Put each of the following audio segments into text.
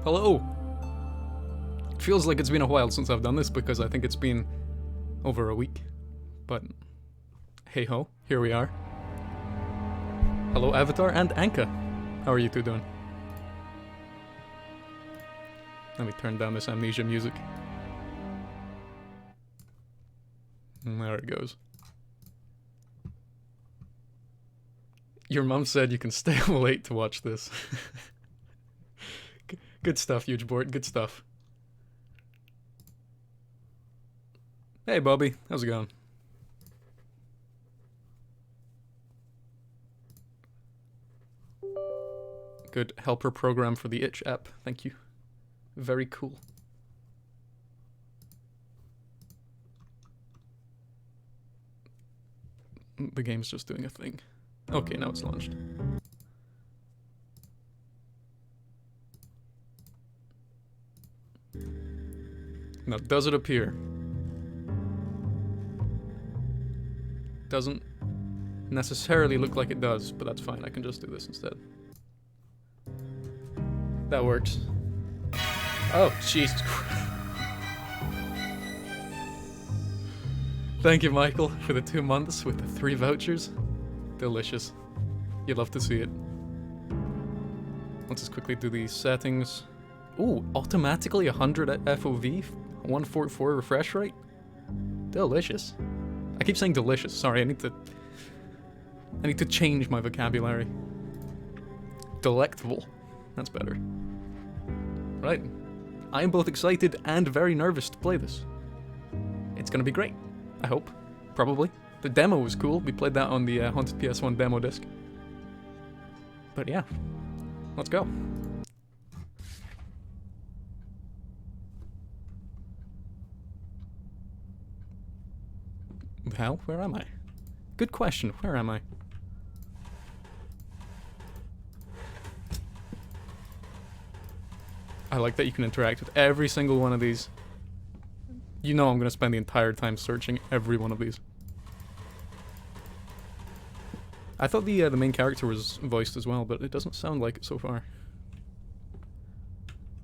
Hello! It feels like it's been a while since I've done this because I think it's been over a week. But hey ho, here we are. Hello Avatar and Anka. How are you two doing? Let me turn down this Amnesia music. And there it goes. Your mom said you can stay up late to watch this. Good stuff, Huge Board. Good stuff. Hey, Bobby. How's it going? Good helper program for the Itch app. Thank you. Very cool. The game's just doing a thing. Okay, now it's launched. Now, does it appear? Doesn't necessarily look like it does, but that's fine. I can just do this instead. That works. Oh, Jesus Christ. Thank you, Michael, for the 2 months with the 3 vouchers. Delicious. You'd love to see it. Let's just quickly do these settings. Ooh, automatically 100 FOV, 144 refresh rate. Delicious. I keep saying delicious. Sorry, I need to change my vocabulary. Delectable. That's better. Right. I am both excited and very nervous to play this. It's gonna be great. I hope. Probably. The demo was cool. We played that on the Haunted PS1 demo disc. But yeah. Let's go. Hell, where am I? Good question. Where am I? I like that you can interact with every single one of these. You know I'm gonna spend the entire time searching every one of these. I thought the main character was voiced as well, but it doesn't sound like it so far.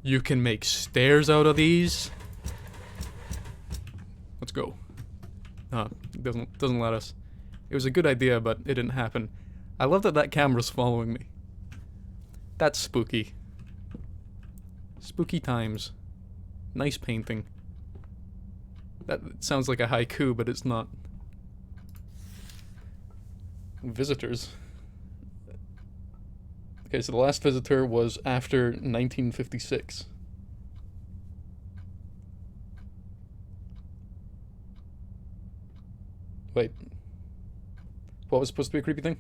You can make stairs out of these. Let's go. It doesn't let us. It was a good idea, but it didn't happen. I love that that camera's following me. That's spooky. Spooky times. Nice painting. That sounds like a haiku, but it's not. Visitors. Okay, so the last visitor was after 1956. Wait. What was supposed to be a creepy thing?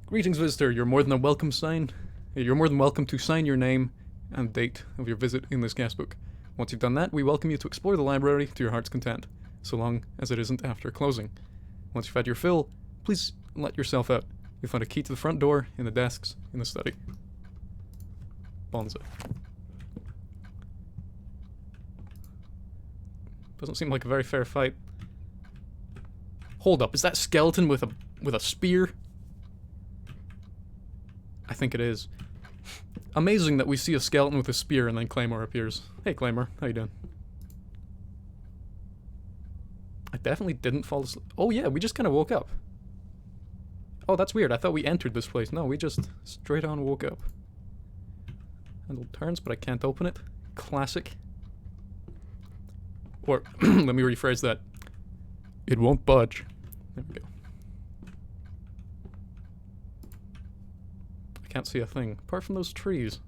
Greetings, visitor. You're more than welcome to sign your name and date of your visit in this guestbook. Once you've done that, we welcome you to explore the library to your heart's content, so long as it isn't after closing. Once you've had your fill, please let yourself out. You'll find a key to the front door, in the desks, in the study. Bonza. Doesn't seem like a very fair fight. Hold up, is that skeleton with a spear? I think it is. Amazing that we see a skeleton with a spear and then Claymore appears. Hey Claymore, how you doing? I definitely didn't fall asleep. Oh yeah, we just kind of woke up. Oh, that's weird. I thought we entered this place. No, we just straight on woke up. Handle turns, but I can't open it. Classic. Or, let me rephrase that. It won't budge. There we go. I can't see a thing, apart from those trees.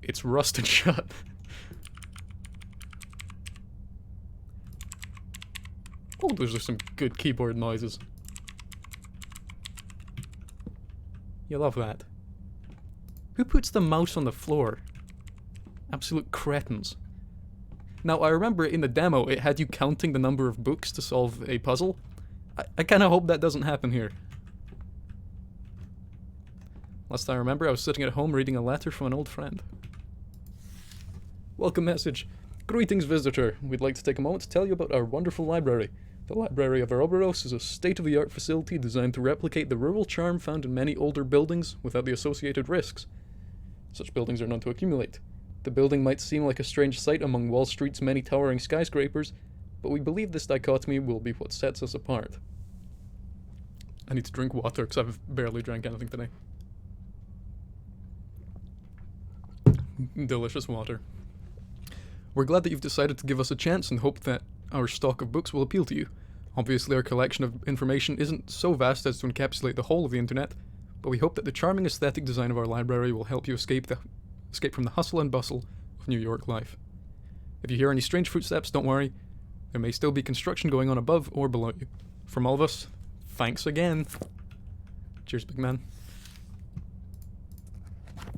It's rusted shut. Oh, those are some good keyboard noises. You love that. Who puts the mouse on the floor? Absolute cretins. Now, I remember in the demo, it had you counting the number of books to solve a puzzle. I kind of hope that doesn't happen here. Last I remember, I was sitting at home reading a letter from an old friend. Welcome message. Greetings, visitor. We'd like to take a moment to tell you about our wonderful library. The Library of Ouroboros is a state-of-the-art facility designed to replicate the rural charm found in many older buildings without the associated risks. Such buildings are known to accumulate. The building might seem like a strange sight among Wall Street's many towering skyscrapers, but we believe this dichotomy will be what sets us apart. I need to drink water because I've barely drank anything today. Delicious water. We're glad that you've decided to give us a chance and hope that our stock of books will appeal to you. Obviously, our collection of information isn't so vast as to encapsulate the whole of the internet, but we hope that the charming aesthetic design of our library will help you escape from the hustle and bustle of New York life. If you hear any strange footsteps, don't worry. There may still be construction going on above or below you. From all of us, thanks again. Cheers, big man.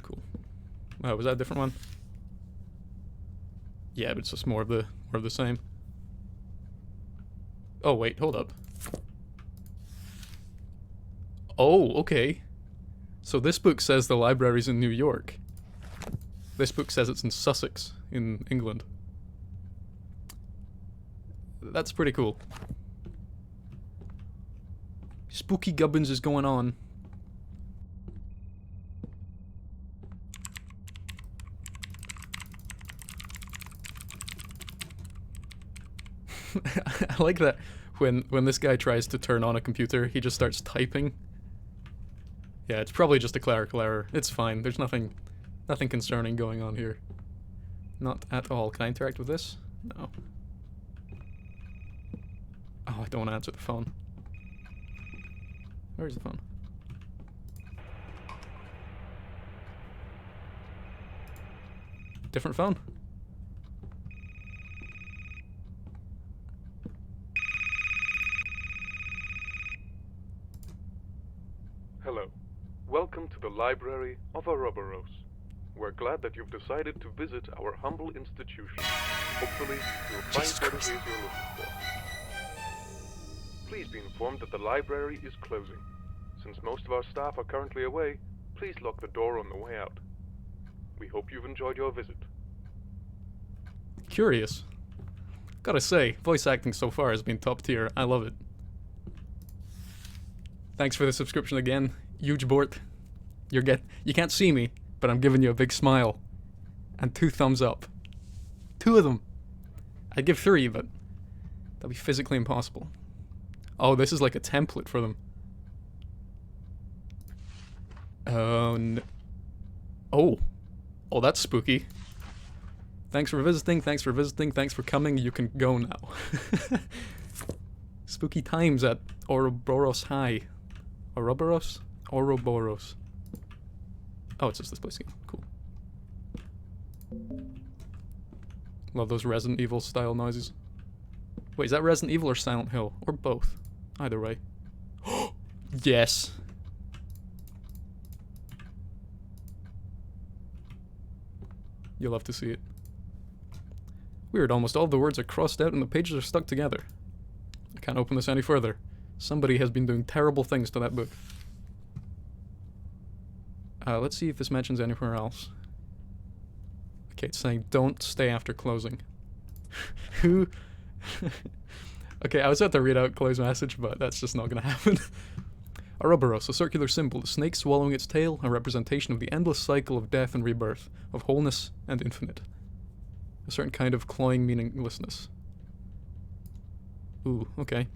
Cool. Was that a different one? Yeah, but it's just more of the same. Oh, wait, hold up. Oh, okay. So this book says the library's in New York. This book says it's in Sussex, in England. That's pretty cool. Spooky gubbins is going on. I like that when this guy tries to turn on a computer, he just starts typing. Yeah, it's probably just a clerical error. It's fine. There's nothing concerning going on here. Not at all. Can I interact with this? No. Oh, I don't want to answer the phone. Where's the phone? Different phone. Hello. Welcome to the Library of Ouroboros. We're glad that you've decided to visit our humble institution. Hopefully, you'll find what it is you're looking for. Please be informed that the library is closing. Since most of our staff are currently away, please lock the door on the way out. We hope you've enjoyed your visit. Curious. Gotta say, voice acting so far has been top tier. I love it. Thanks for the subscription again, huge Bort. You can't see me, but I'm giving you a big smile. And 2 thumbs up. 2 of them. I'd give 3, but that'd be physically impossible. Oh, this is like a template for them. Oh, no. Oh, that's spooky. Thanks for visiting, thanks for coming, you can go now. Spooky times at Ouroboros High. Ouroboros? Ouroboros. Oh, it's just this place again. Cool. Love those Resident Evil style noises. Wait, is that Resident Evil or Silent Hill? Or both? Either way. Yes! You'll love to see it. Weird, almost all of the words are crossed out and the pages are stuck together. I can't open this any further. Somebody has been doing terrible things to that book. Let's see if this mentions anywhere else. Okay, it's saying don't stay after closing. Who? Okay, I was about to read out Chloe's message, but that's just not gonna happen. Ouroboros, a circular symbol, a snake swallowing its tail, a representation of the endless cycle of death and rebirth, of wholeness and infinite. A certain kind of cloying meaninglessness. Ooh, okay.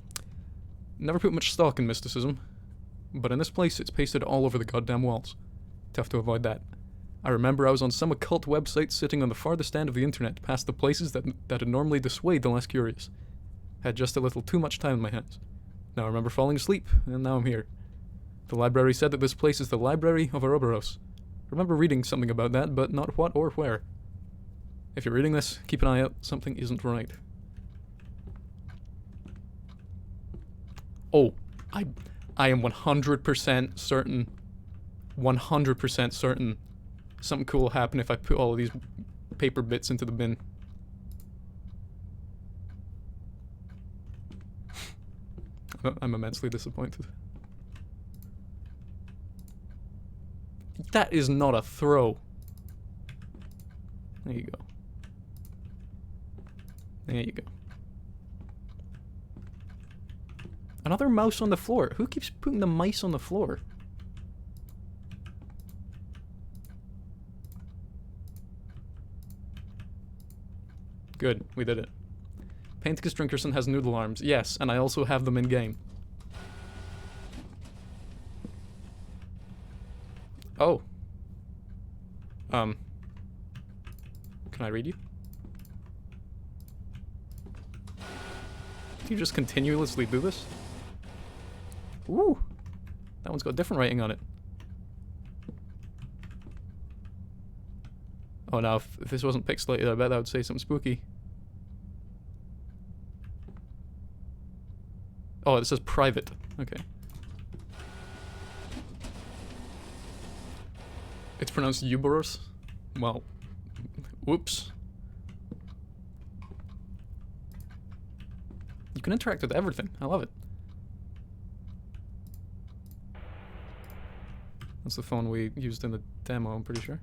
Never put much stock in mysticism, but in this place it's pasted all over the goddamn walls. Tough to avoid that. I remember I was on some occult website sitting on the farthest end of the internet, past the places that'd normally dissuade the less curious. Had just a little too much time in my hands. Now I remember falling asleep, and now I'm here. The library said that this place is the Library of Ouroboros. Remember reading something about that, but not what or where. If you're reading this, keep an eye out, something isn't right. Oh, I am 100% certain, 100% certain something cool will happen if I put all of these paper bits into the bin. I'm immensely disappointed. That is not a throw. There you go. There you go. Another mouse on the floor. Who keeps putting the mice on the floor? Good, we did it. Painticus Drinkerson has noodle arms. Yes, and I also have them in game. Oh. Can I read you? Do you just continuously do this? Ooh. That one's got different writing on it. Oh, now if this wasn't pixelated, I bet that would say something spooky. Oh, it says private. Okay. It's pronounced Uberus. Well, whoops. You can interact with everything. I love it. That's the phone we used in the demo, I'm pretty sure.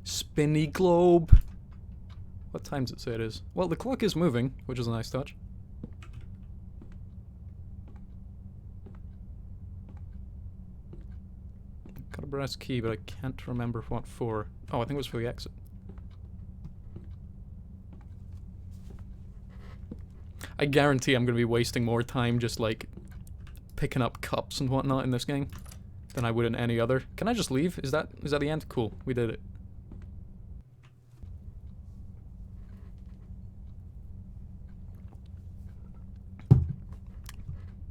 Spinny globe. What time does it say it is? Well, the clock is moving, which is a nice touch. Got a brass key, but I can't remember what for. Oh, I think it was for the exit. I guarantee I'm going to be wasting more time just, like, picking up cups and whatnot in this game than I would in any other. Can I just leave? Is that the end? Cool. We did it.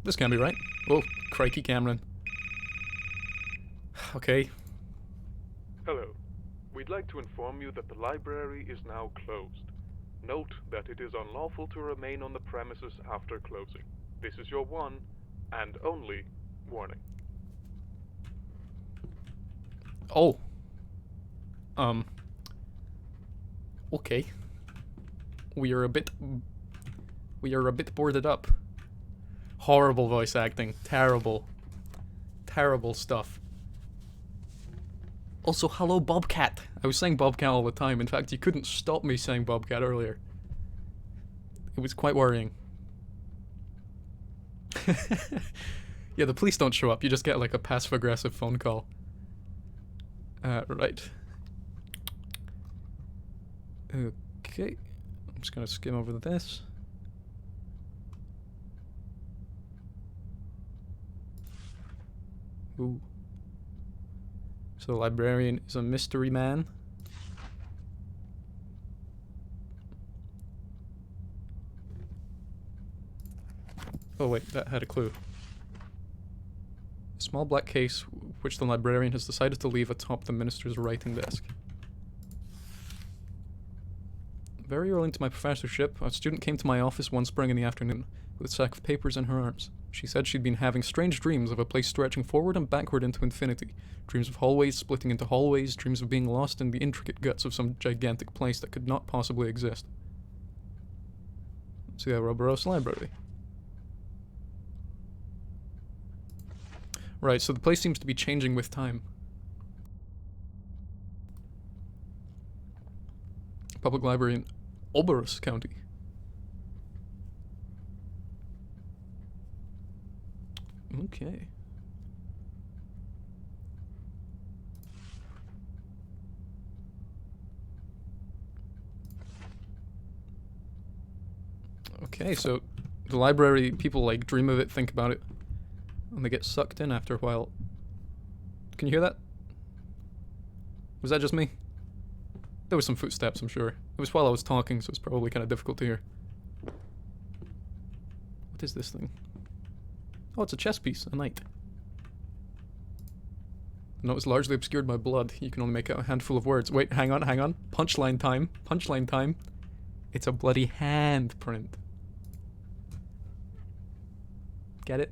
This can't be right. Oh, crikey, Cameron. Okay. Hello. We'd like to inform you that the library is now closed. Note that it is unlawful to remain on the premises after closing. This is your one and only warning. Oh. Okay. We are a bit boarded up. Horrible voice acting. Terrible. Terrible stuff. Also, hello Bobcat. I was saying Bobcat all the time. In fact, you couldn't stop me saying Bobcat earlier. It was quite worrying. Yeah, the police don't show up. You just get like a passive-aggressive phone call. Right. Okay. I'm just gonna skim over this. Ooh. So the librarian is a mystery man. Oh wait, that had a clue. A small black case which the librarian has decided to leave atop the minister's writing desk. Very early into my professorship, a student came to my office one spring in the afternoon with a sack of papers in her arms. She said she'd been having strange dreams of a place stretching forward and backward into infinity. Dreams of hallways splitting into hallways, dreams of being lost in the intricate guts of some gigantic place that could not possibly exist. Let's see the Ouroboros Library. Right, so the place seems to be changing with time. Public library in Ouroboros County. Okay. Okay, so the library, people like dream of it, think about it, and they get sucked in after a while. Can you hear that? Was that just me? There was some footsteps, I'm sure. It was while I was talking, so it's probably kind of difficult to hear. What is this thing? Oh, it's a chess piece, a knight. No, it's largely obscured by blood. You can only make out a handful of words. Wait, hang on, hang on. Punchline time. Punchline time. It's a bloody handprint. Get it?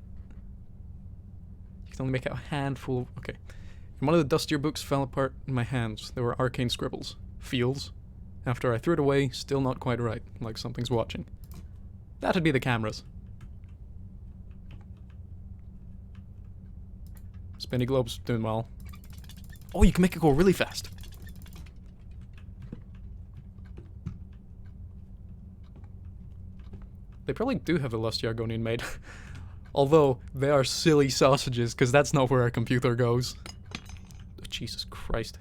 You can only make out a handful of... Okay. And one of the dustier books fell apart in my hands. There were arcane scribbles. Feels. After I threw it away, still not quite right. Like something's watching. That'd be the cameras. Spinny Globe's doing well. Oh, you can make it go really fast. They probably do have the Lusty Argonian made. Although, they are silly sausages, because that's not where our computer goes. Oh, Jesus Christ.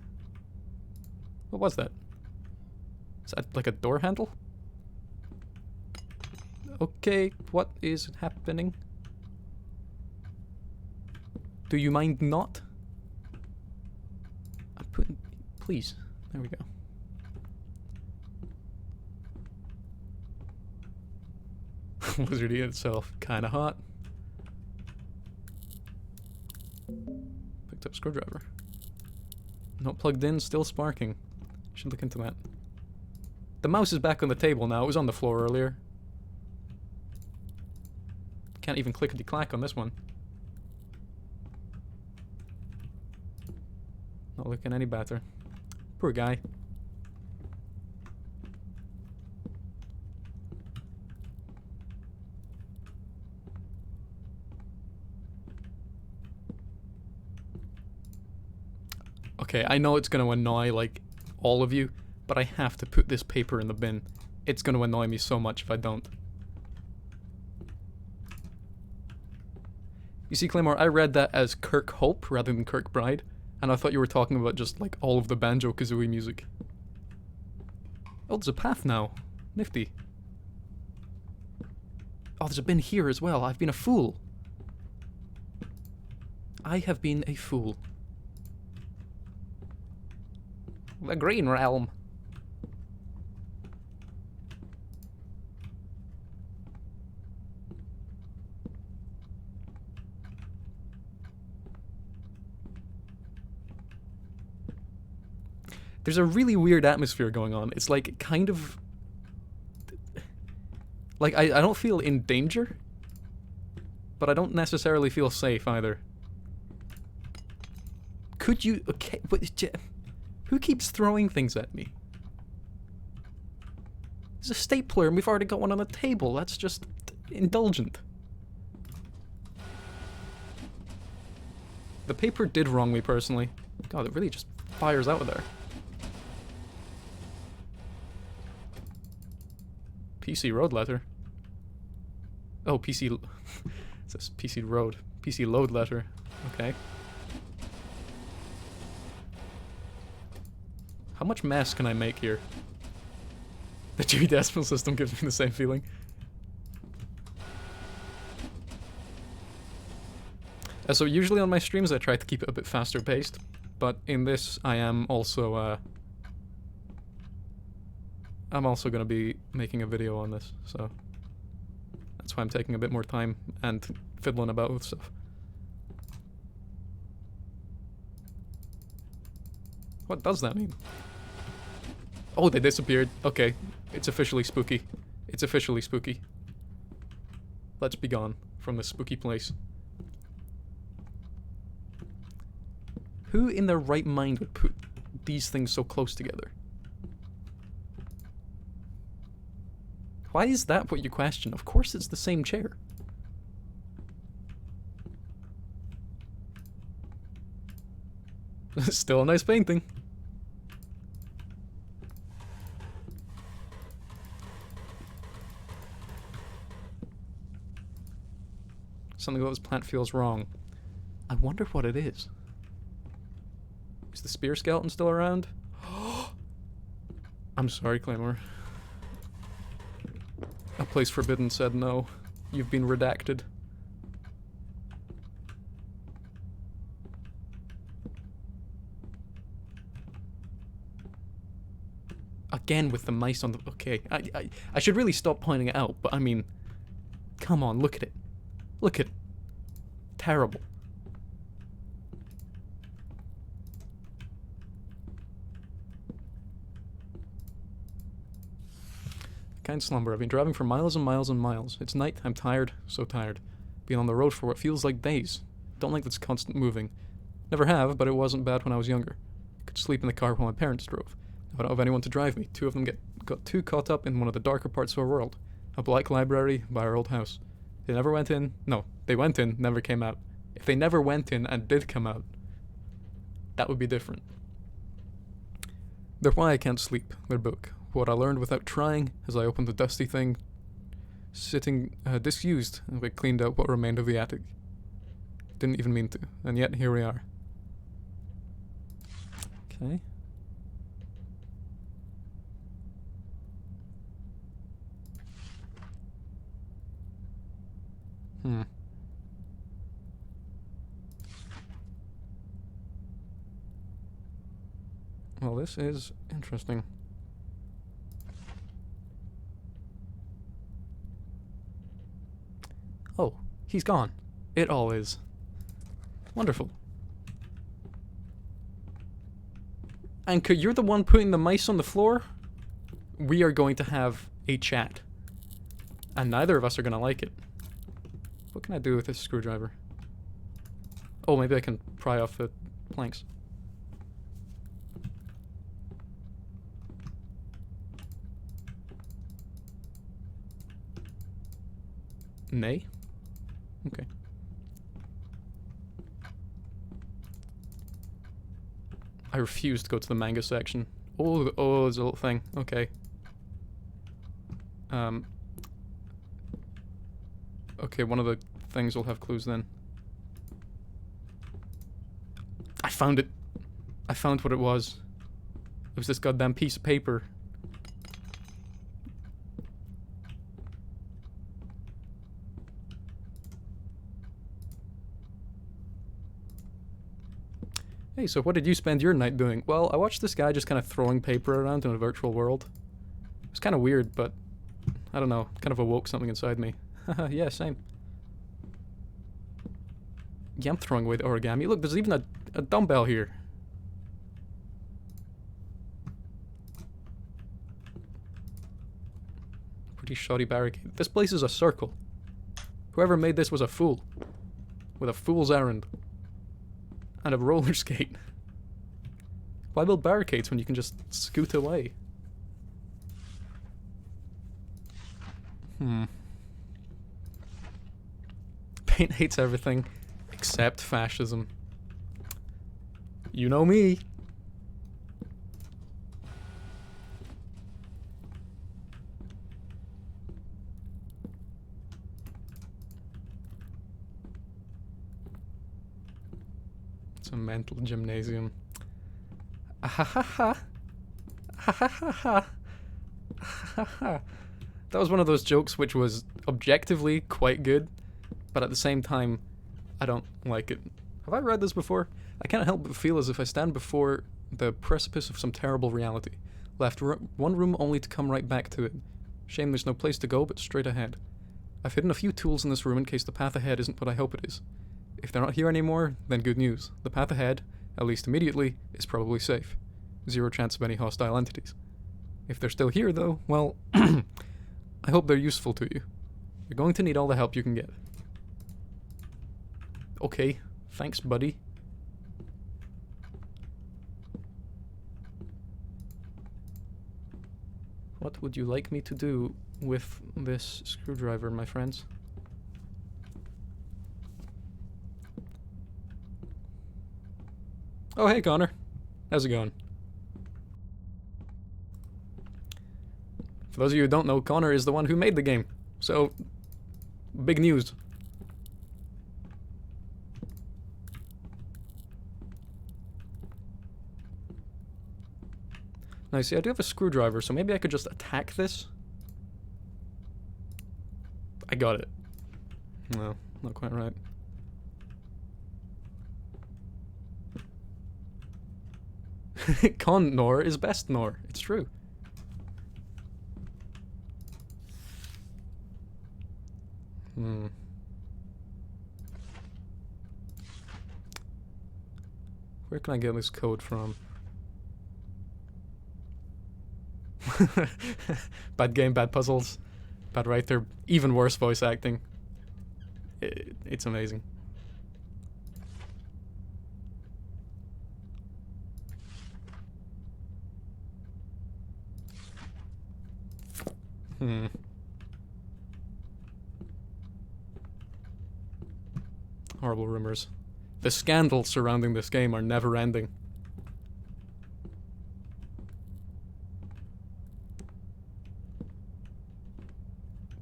What was that? Is that like a door handle? Okay, what is happening? Do you mind not? I'm putting... Please. There we go. Lizardy itself. Kinda hot. Picked up screwdriver. Not plugged in, still sparking. Should look into that. The mouse is back on the table now. It was on the floor earlier. Can't even clickety-clack on this one. Not looking any better. Poor guy. Okay, I know it's gonna annoy, like, all of you, but I have to put this paper in the bin. It's gonna annoy me so much if I don't. You see, Claymore, I read that as Kirk Hope rather than Kirk Bride, and I thought you were talking about just, like, all of the Banjo-Kazooie music. Oh, there's a path now. Nifty. Oh, there's a bin here as well. I've been a fool. I have been a fool. The Green Realm. There's a really weird atmosphere going on. It's like kind of... Like, I don't feel in danger, but I don't necessarily feel safe either. Could you... Okay, but... Who keeps throwing things at me? There's a stapler and we've already got one on the table. That's just indulgent. The paper did wrong me personally. God, it really just fires out of there. PC road letter. Oh, PC... It says PC road. PC load letter. Okay. How much mess can I make here? The Dewey Decimal System gives me the same feeling. So usually on my streams I try to keep it a bit faster paced, but in this I am also I'm also going to be making a video on this, so that's why I'm taking a bit more time and fiddling about with stuff. What does that mean? Oh, they disappeared. Okay, it's officially spooky. It's officially spooky. Let's be gone from this spooky place. Who in their right mind would put these things so close together? Why is that what you question? Of course it's the same chair. Still a nice painting. Something about this plant feels wrong. I wonder what it is. Is the spear skeleton still around? I'm sorry, Claymore. A place forbidden said no. You've been redacted. Again with the mice on the... Okay, I should really stop pointing it out, but I mean... Come on, look at it. Look at it. Terrible. Kind slumber. I've been driving for miles and miles and miles. It's night. I'm tired. So tired. Been on the road for what feels like days. Don't like this constant moving. Never have, but it wasn't bad when I was younger. Could sleep in the car while my parents drove. I don't have anyone to drive me. Two of them got too caught up in one of the darker parts of our world. A black library by our old house. They never went in. No, they went in, never came out. If they never went in and did come out, that would be different. They're why I can't sleep. Their book. What I learned without trying as I opened the dusty thing sitting disused, and we cleaned out what remained of the attic. Didn't even mean to, and yet here we are. Okay. Well, this is interesting. Oh, he's gone. It all is. Wonderful. Anka, you're the one putting the mice on the floor? We are going to have a chat. And neither of us are going to like it. What can I do with this screwdriver? Oh, maybe I can pry off the planks. Nay? Okay. I refuse to go to the manga section. Oh, there's a little thing. Okay. Okay, one of the things will have clues then. I found it. I found what it was. It was this goddamn piece of paper. Hey, so what did you spend your night doing? Well, I watched this guy just kind of throwing paper around in a virtual world. It was kind of weird, but I don't know, kind of awoke something inside me. Haha, yeah, same. Yeah, I'm throwing away the origami. Look, there's even a dumbbell here. Pretty shoddy barricade. This place is a circle. Whoever made this was a fool. With a fool's errand. And a roller skate. Why build barricades when you can just scoot away? Paint hates everything except fascism. You know me. It's a mental gymnasium. Ahahaha. Ahahaha. Ahahaha. That was one of those jokes which was objectively quite good, but at the same time, I don't like it. Have I read this before? I can't help but feel as if I stand before the precipice of some terrible reality. Left one room only to come right back to it. Shame there's no place to go but straight ahead. I've hidden a few tools in this room in case the path ahead isn't what I hope it is. If they're not here anymore, then good news. The path ahead, at least immediately, is probably safe. Zero chance of any hostile entities. If they're still here, though, well, I hope they're useful to you. You're going to need all the help you can get. Okay, thanks, buddy. What would you like me to do with this screwdriver, my friends? Oh, hey, Connor. How's it going? For those of you who don't know, Connor is the one who made the game. So, big news. Now, see, I do have a screwdriver, so maybe I could just attack this. I got it. No, not quite right. Con-nor is best-nor. It's true. Where can I get this code from? Bad game, bad puzzles, bad writer, even worse voice acting. It's amazing. Horrible rumors. The scandals surrounding this game are never ending.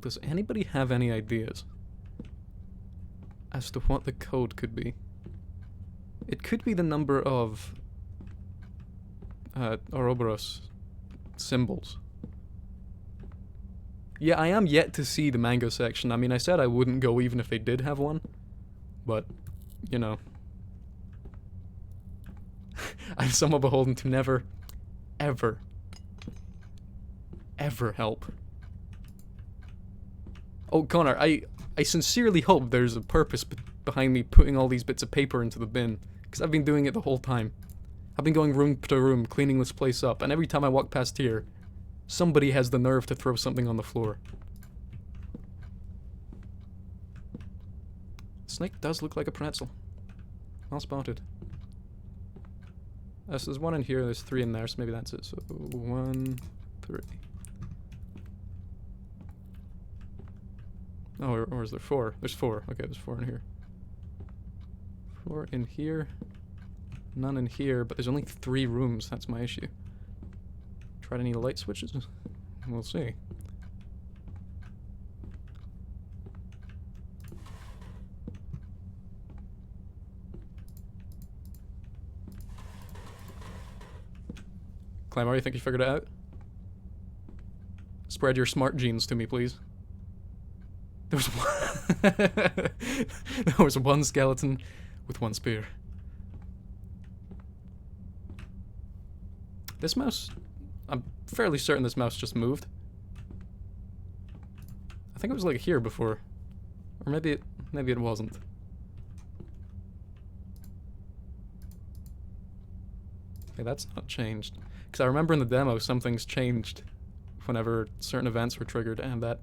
Does anybody have any ideas as to what the code could be? It could be the number of Ouroboros symbols. Yeah, I am yet to see the manga section. I mean, I said I wouldn't go even if they did have one, but, you know. I'm somewhat beholden to never, ever, ever help. Oh, Connor, I sincerely hope there's a purpose behind me putting all these bits of paper into the bin, because I've been doing it the whole time. I've been going room to room, cleaning this place up, and every time I walk past here, somebody has the nerve to throw something on the floor. Snake does look like a pretzel. Well spotted. So there's one in here, there's 3 in there, so maybe that's it. So 1, 3. Oh, or is there 4? There's 4. Okay, there's 4 in here. 4 in here. None in here, but there's only 3 rooms. That's my issue. Tried any light switches? We'll see. Clamor, you think you figured it out? Spread your smart genes to me, please. There was one there was one skeleton with 1 spear. This mouse, I'm fairly certain this mouse just moved. I think it was like here before, or maybe it wasn't. Okay, that's not changed. Because I remember in the demo some things changed whenever certain events were triggered, and that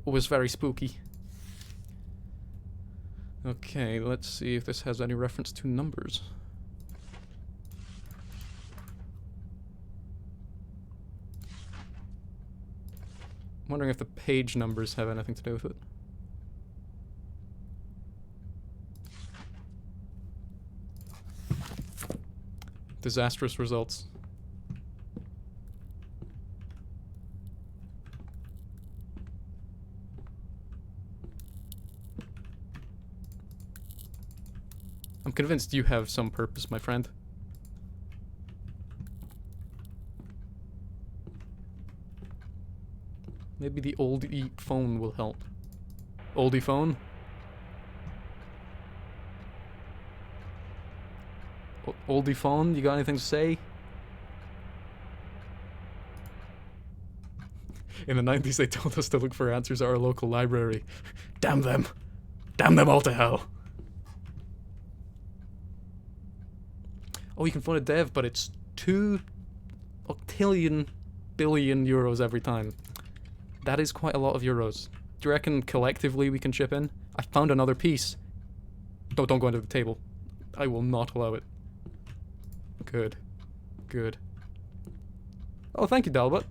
was very spooky. Okay, let's see if this has any reference to numbers. I'm wondering if the page numbers have anything to do with it. Disastrous results. I'm convinced you have some purpose, my friend. Maybe the oldie phone will help. Oldie phone? Oldie phone, you got anything to say? In the 90s they told us to look for answers at our local library. Damn them! Damn them all to hell! Oh, you can phone a dev, but it's 2 octillion billion euros every time. That is quite a lot of euros. Do you reckon collectively we can chip in? I found another piece. Don't go under the table. I will not allow it. Good. Good. Oh, thank you, Dalbot.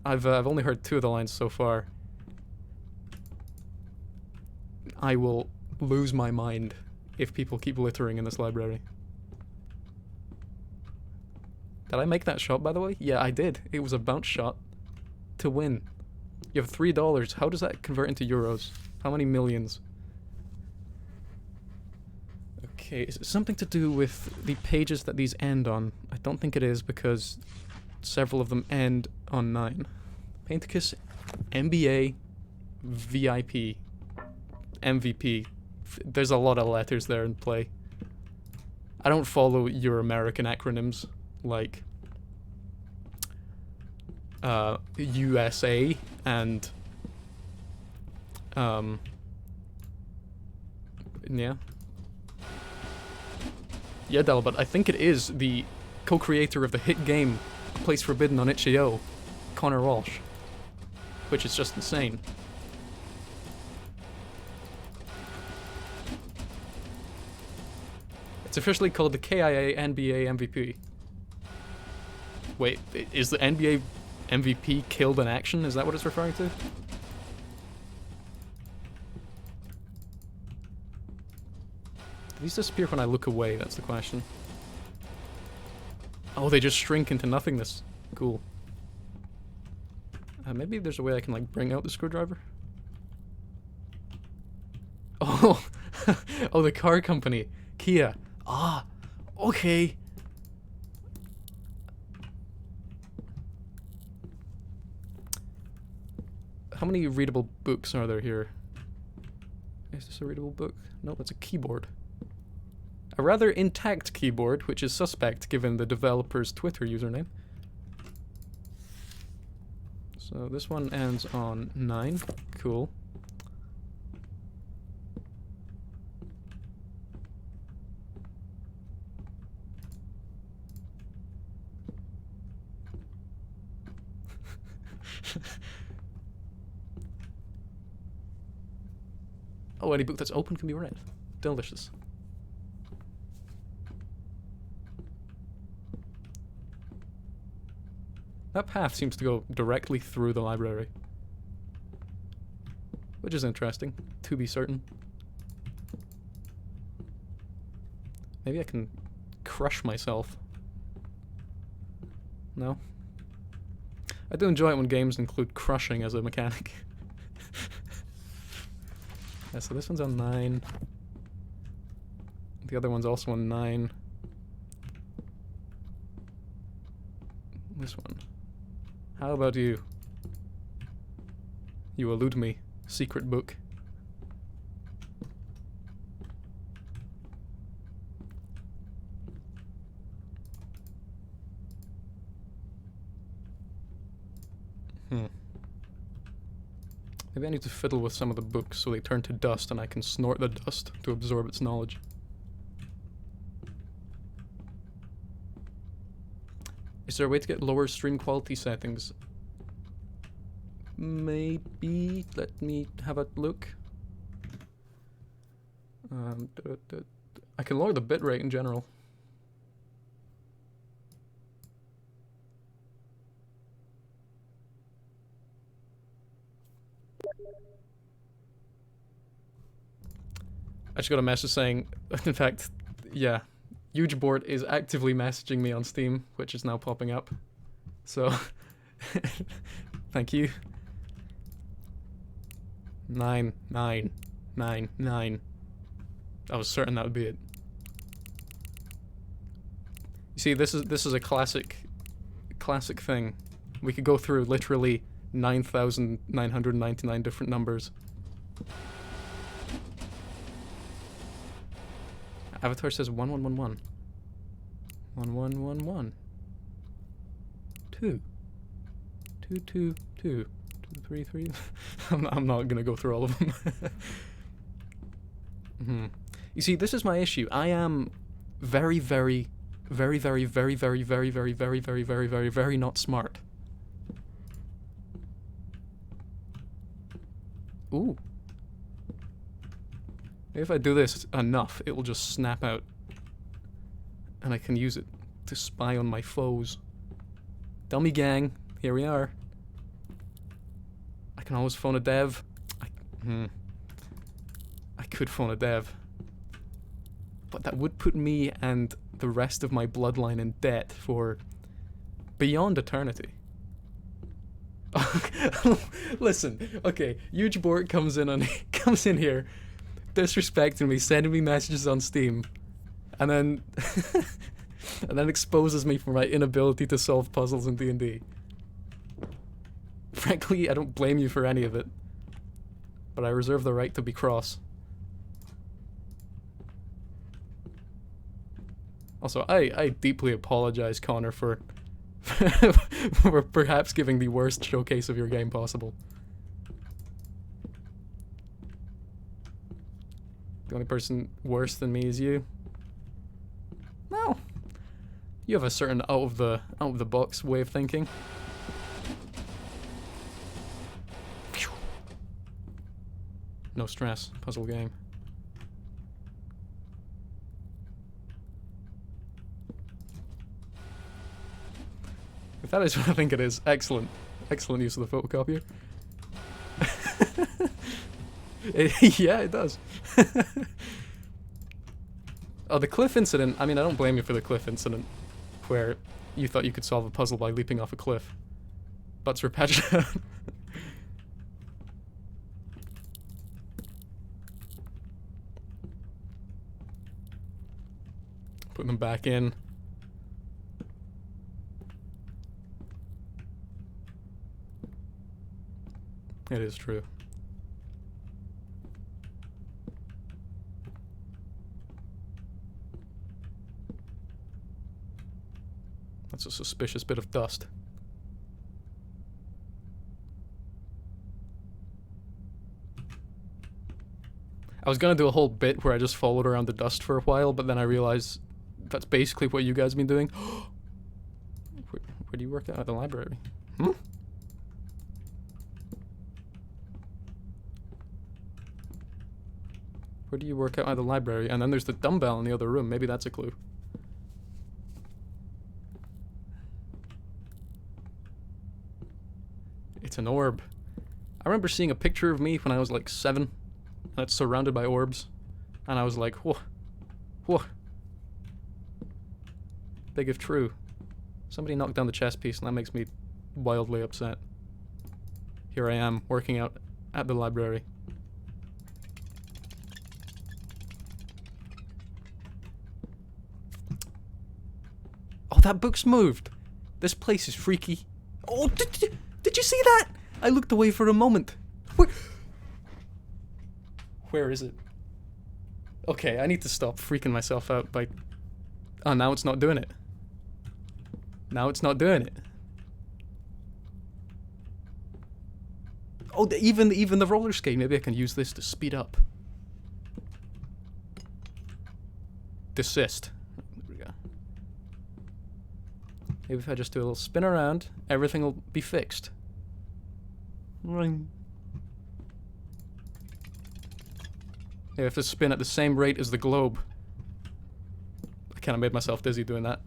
I've only heard 2 of the lines so far. I will lose my mind if people keep littering in this library. Did I make that shot, by the way? Yeah, I did. It was a bounce shot to win. You have $3. How does that convert into euros? How many millions? Okay, is it something to do with the pages that these end on? I don't think it is, because several of them end on 9. Painticus, MBA, VIP, MVP. There's a lot of letters there in play. I don't follow your American acronyms like USA and yeah. Yeah, Del, but I think it is the co-creator of the hit game Place Forbidden on itch.io, Connor Walsh, which is just insane. It's officially called the KIA NBA MVP. Wait, is the NBA MVP killed in action? Is that what it's referring to? Do these disappear when I look away? That's the question. Oh, they just shrink into nothingness. Cool. Maybe there's a way I can, like, bring out the screwdriver? Oh! Oh, the car company. Kia. Ah! Okay! How many readable books are there here? Is this a readable book? No, that's a keyboard. A rather intact keyboard, which is suspect given the developer's Twitter username. So this one ends on 9. Cool. Oh, any book that's open can be read. Delicious. That path seems to go directly through the library. Which is interesting, to be certain. Maybe I can crush myself. No? I do enjoy it when games include crushing as a mechanic. Yeah, so this one's on 9. The other one's also on 9. This one. How about you? You elude me. Secret book. Maybe I need to fiddle with some of the books so they turn to dust and I can snort the dust to absorb its knowledge. Is there a way to get lower stream quality settings? Maybe. Let me have a look. I can lower the bitrate in general. I just got a message saying, in fact, yeah, Hugeboard is actively messaging me on Steam, which is now popping up. So, thank you. 9, 9, 9, 9. I was certain that would be it. You see, this is a classic thing. We could go through literally 9,999 different numbers. Avatar says 1111. 1111. 2. 222. 233. I'm not gonna go through all of them. You see, this is my issue. I am very not smart. Ooh. If I do this enough, it will just snap out. And I can use it to spy on my foes. Dummy gang, here we are. I can always phone a dev. I could phone a dev. But that would put me and the rest of my bloodline in debt for beyond eternity. Listen, okay, Hugeboard comes in here, disrespecting me, sending me messages on Steam, and then and then exposes me for my inability to solve puzzles in D&D. Frankly, I don't blame you for any of it, but I reserve the right to be cross. Also, I deeply apologize, Connor, for for perhaps giving the worst showcase of your game possible. The only person worse than me is you. No. You have a certain out of the box way of thinking. No stress, puzzle game. If that is what I think it is, excellent. Excellent use of the photocopier. Yeah, it does. Oh, the cliff incident. I mean, I don't blame you for the cliff incident, where you thought you could solve a puzzle by leaping off a cliff. Butts were patched out. Put them back in. It is true. That's a suspicious bit of dust. I was gonna do a whole bit where I just followed around the dust for a while, but then I realized that's basically what you guys have been doing. Where do you work at the library? Hmm? Where do you work out at the library? And then there's the dumbbell in the other room. Maybe that's a clue. It's an orb. I remember seeing a picture of me when I was like 7, and it's surrounded by orbs, and I was like, whoa, whoa. Big if true. Somebody knocked down the chess piece, and that makes me wildly upset. Here I am, working out at the library. Oh, that book's moved. This place is freaky. Oh, did you see that? I looked away for a moment. Where is it? Okay, I need to stop freaking myself out by... Oh, now it's not doing it. Now it's not doing it. Oh, even the roller skate. Maybe I can use this to speed up. Desist. There we go. Maybe if I just do a little spin around, everything will be fixed. Ring. Yeah, I have to spin at the same rate as the globe. I kind of made myself dizzy doing that.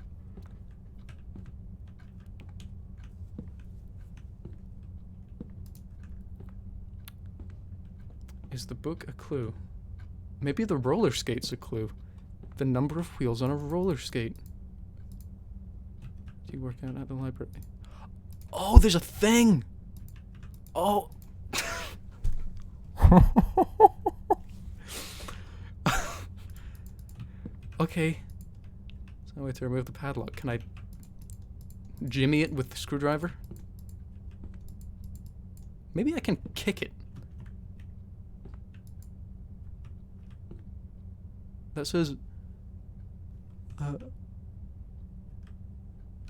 Is the book a clue? Maybe the roller skate's a clue. The number of wheels on a roller skate. Do you work out at the library? Oh, there's a thing! Oh! Okay. So I have to remove the padlock. Can I jimmy it with the screwdriver? Maybe I can kick it. That says...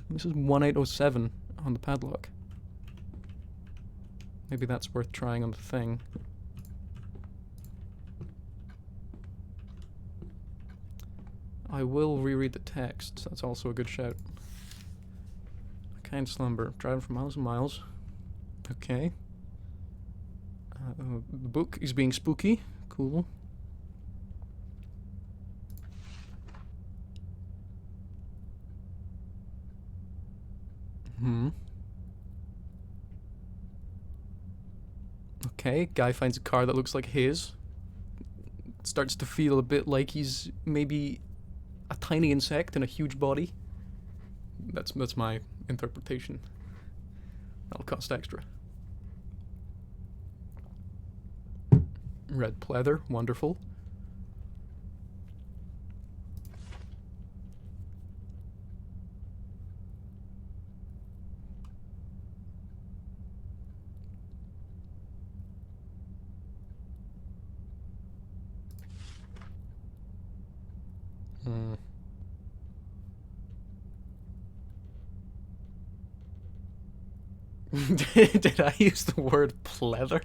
this is 1807 on the padlock. Maybe that's worth trying on the thing. I will reread the text. That's also a good shout. A kind slumber. Driving for miles and miles. Okay. The book is being spooky. Cool. Okay, guy finds a car that looks like his. Starts to feel a bit like he's maybe a tiny insect in a huge body. That's my interpretation. That'll cost extra. Red pleather, wonderful. Did I use the word pleather?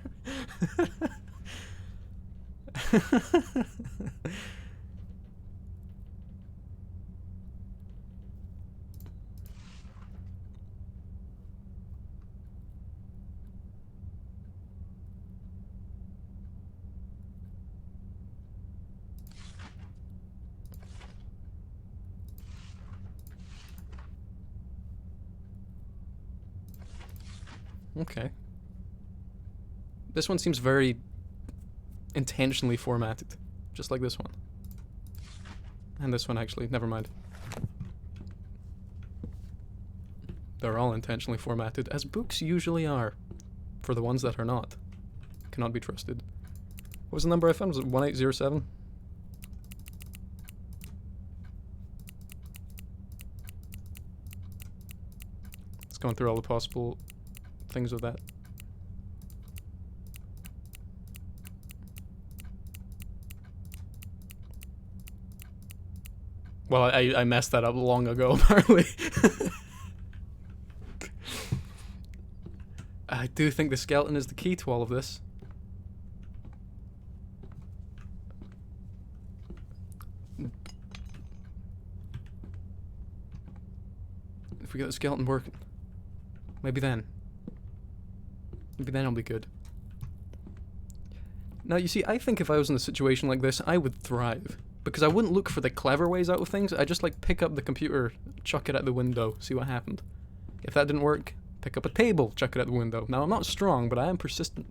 Okay. This one seems very intentionally formatted, just like this one. And this one actually, never mind. They're all intentionally formatted, as books usually are. For the ones that are not. Cannot be trusted. What was the number I found? Was it 1807? It's going through all the possible things of that. Well, I messed that up long ago, apparently. I do think the skeleton is the key to all of this. If we get the skeleton working, maybe then I'll be good. Now, you see, I think if I was in a situation like this, I would thrive. Because I wouldn't look for the clever ways out of things, I'd just like pick up the computer, chuck it out the window, see what happened. If that didn't work, pick up a table, chuck it out the window. Now, I'm not strong, but I am persistent.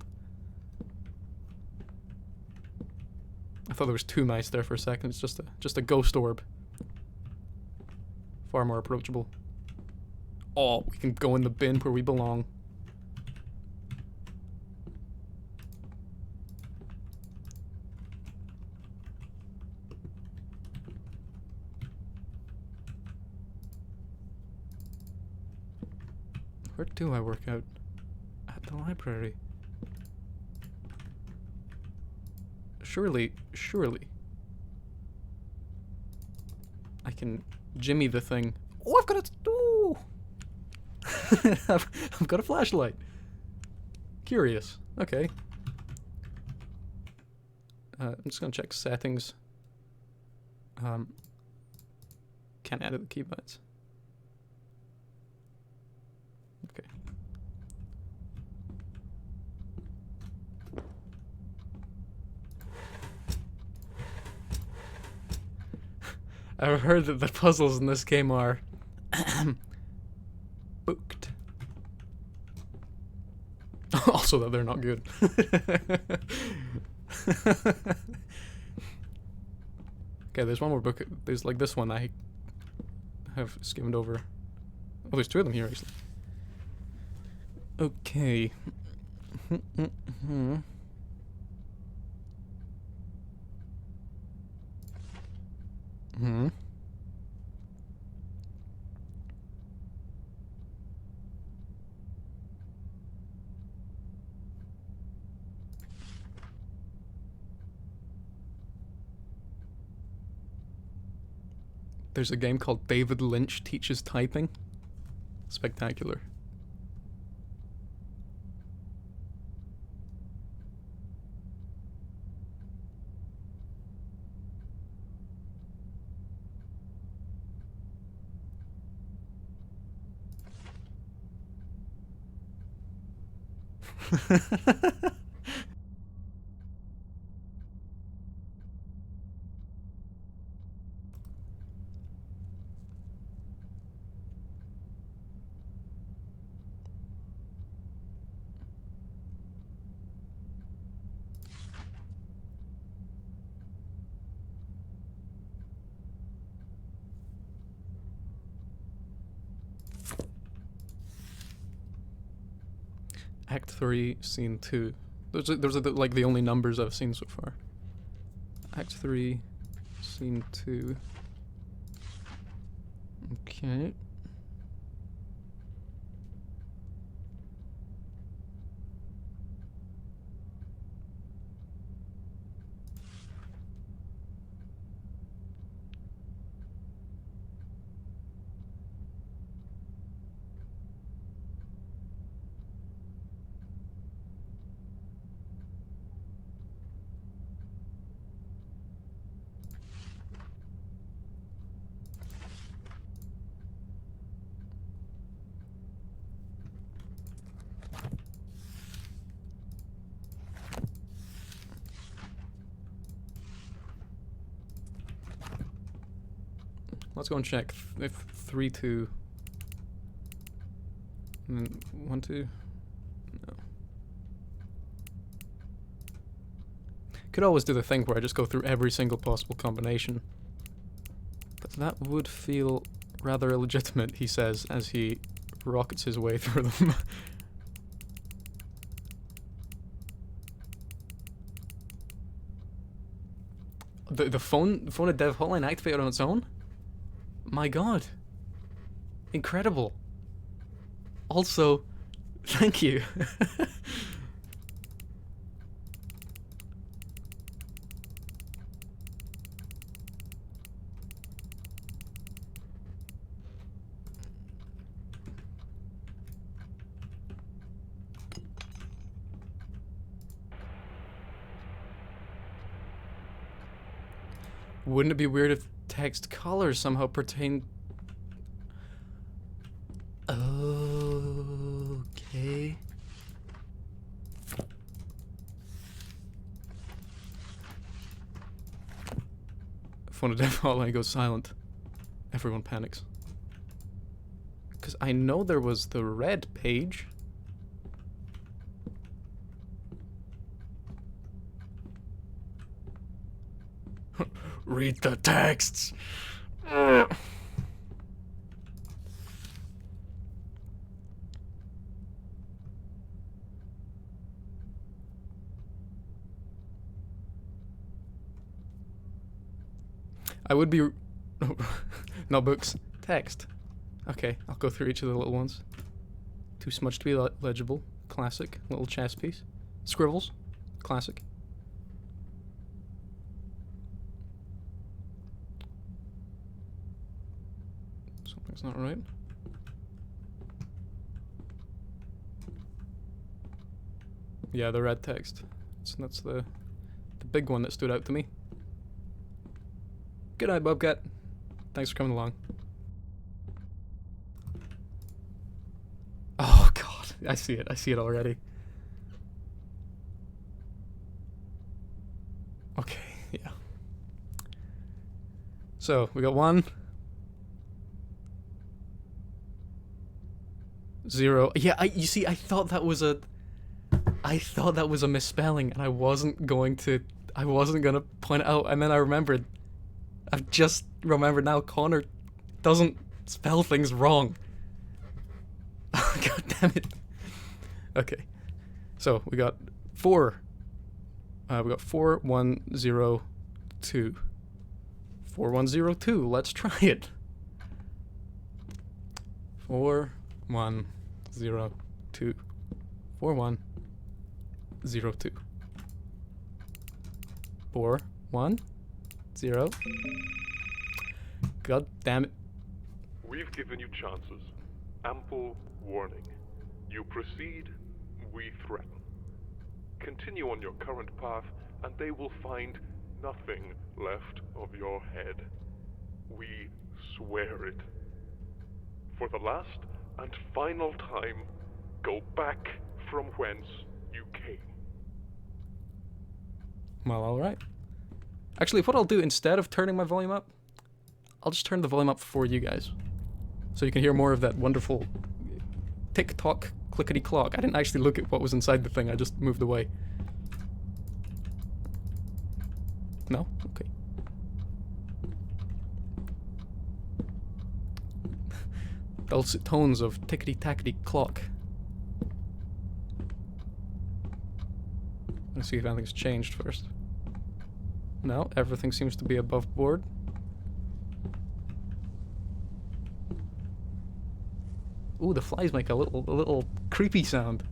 I thought there was two mice there for a second. It's just a ghost orb. Far more approachable. Oh, we can go in the bin where we belong. Where do I work out? At the library. Surely I can jimmy the thing. Oh, I've got a... Ooh! I've got a flashlight. Curious. Okay. I'm just gonna check settings. Can't edit the keybites. Okay. I've heard that the puzzles in this game are booked. Also that they're not good. Okay, there's one more book. There's like this one I have skimmed over. Oh, there's two of them here actually. Okay. There's a game called David Lynch Teaches Typing. Spectacular. Act 3, Scene 2. Those are like the only numbers I've seen so far. Act 3, Scene 2. Okay. Let's go and check if 3, 2, and then 1, 2. No. Could always do the thing where I just go through every single possible combination. But that would feel rather illegitimate, he says, as he rockets his way through them. The phone at Dev Hotline activated on its own? My god. Incredible. Also, thank you. Wouldn't it be weird if text colors somehow pertain... Okay. Phone to Dev Hotline goes silent. Everyone panics. Because I know there was the red page. Read the texts. I would be... Not books. Text. Okay, I'll go through each of the little ones. Too smudged to be legible. Classic. Little chess piece. Scribbles. Classic. Something's not right. Yeah, the red text. That's the big one that stood out to me. Good night, Bobcat. Thanks for coming along. Oh god, I see it. I see it already. Okay, yeah. So, we got 1, 0. Yeah, you see, I thought that was a misspelling, and I wasn't gonna point it out, and then I remembered. I've just remembered now, Connor doesn't spell things wrong. God damn it. Okay. So, we got 4. We got 4102. 4102. Let's try it. 4102. 4102. 4102. God damn it. We've given you chances. Ample warning. You proceed, we threaten. Continue on your current path, and they will find nothing left of your head. We swear it. For the last and final time, go back from whence you came. Well, alright. Actually, what I'll do, instead of turning my volume up, I'll just turn the volume up for you guys. So you can hear more of that wonderful tick-tock, clickety-clock. I didn't actually look at what was inside the thing, I just moved away. No? Okay. Dulcet tones of tickety-tackety-clock. Let's see if anything's changed first. No, everything seems to be above board. Ooh, the flies make a little creepy sound.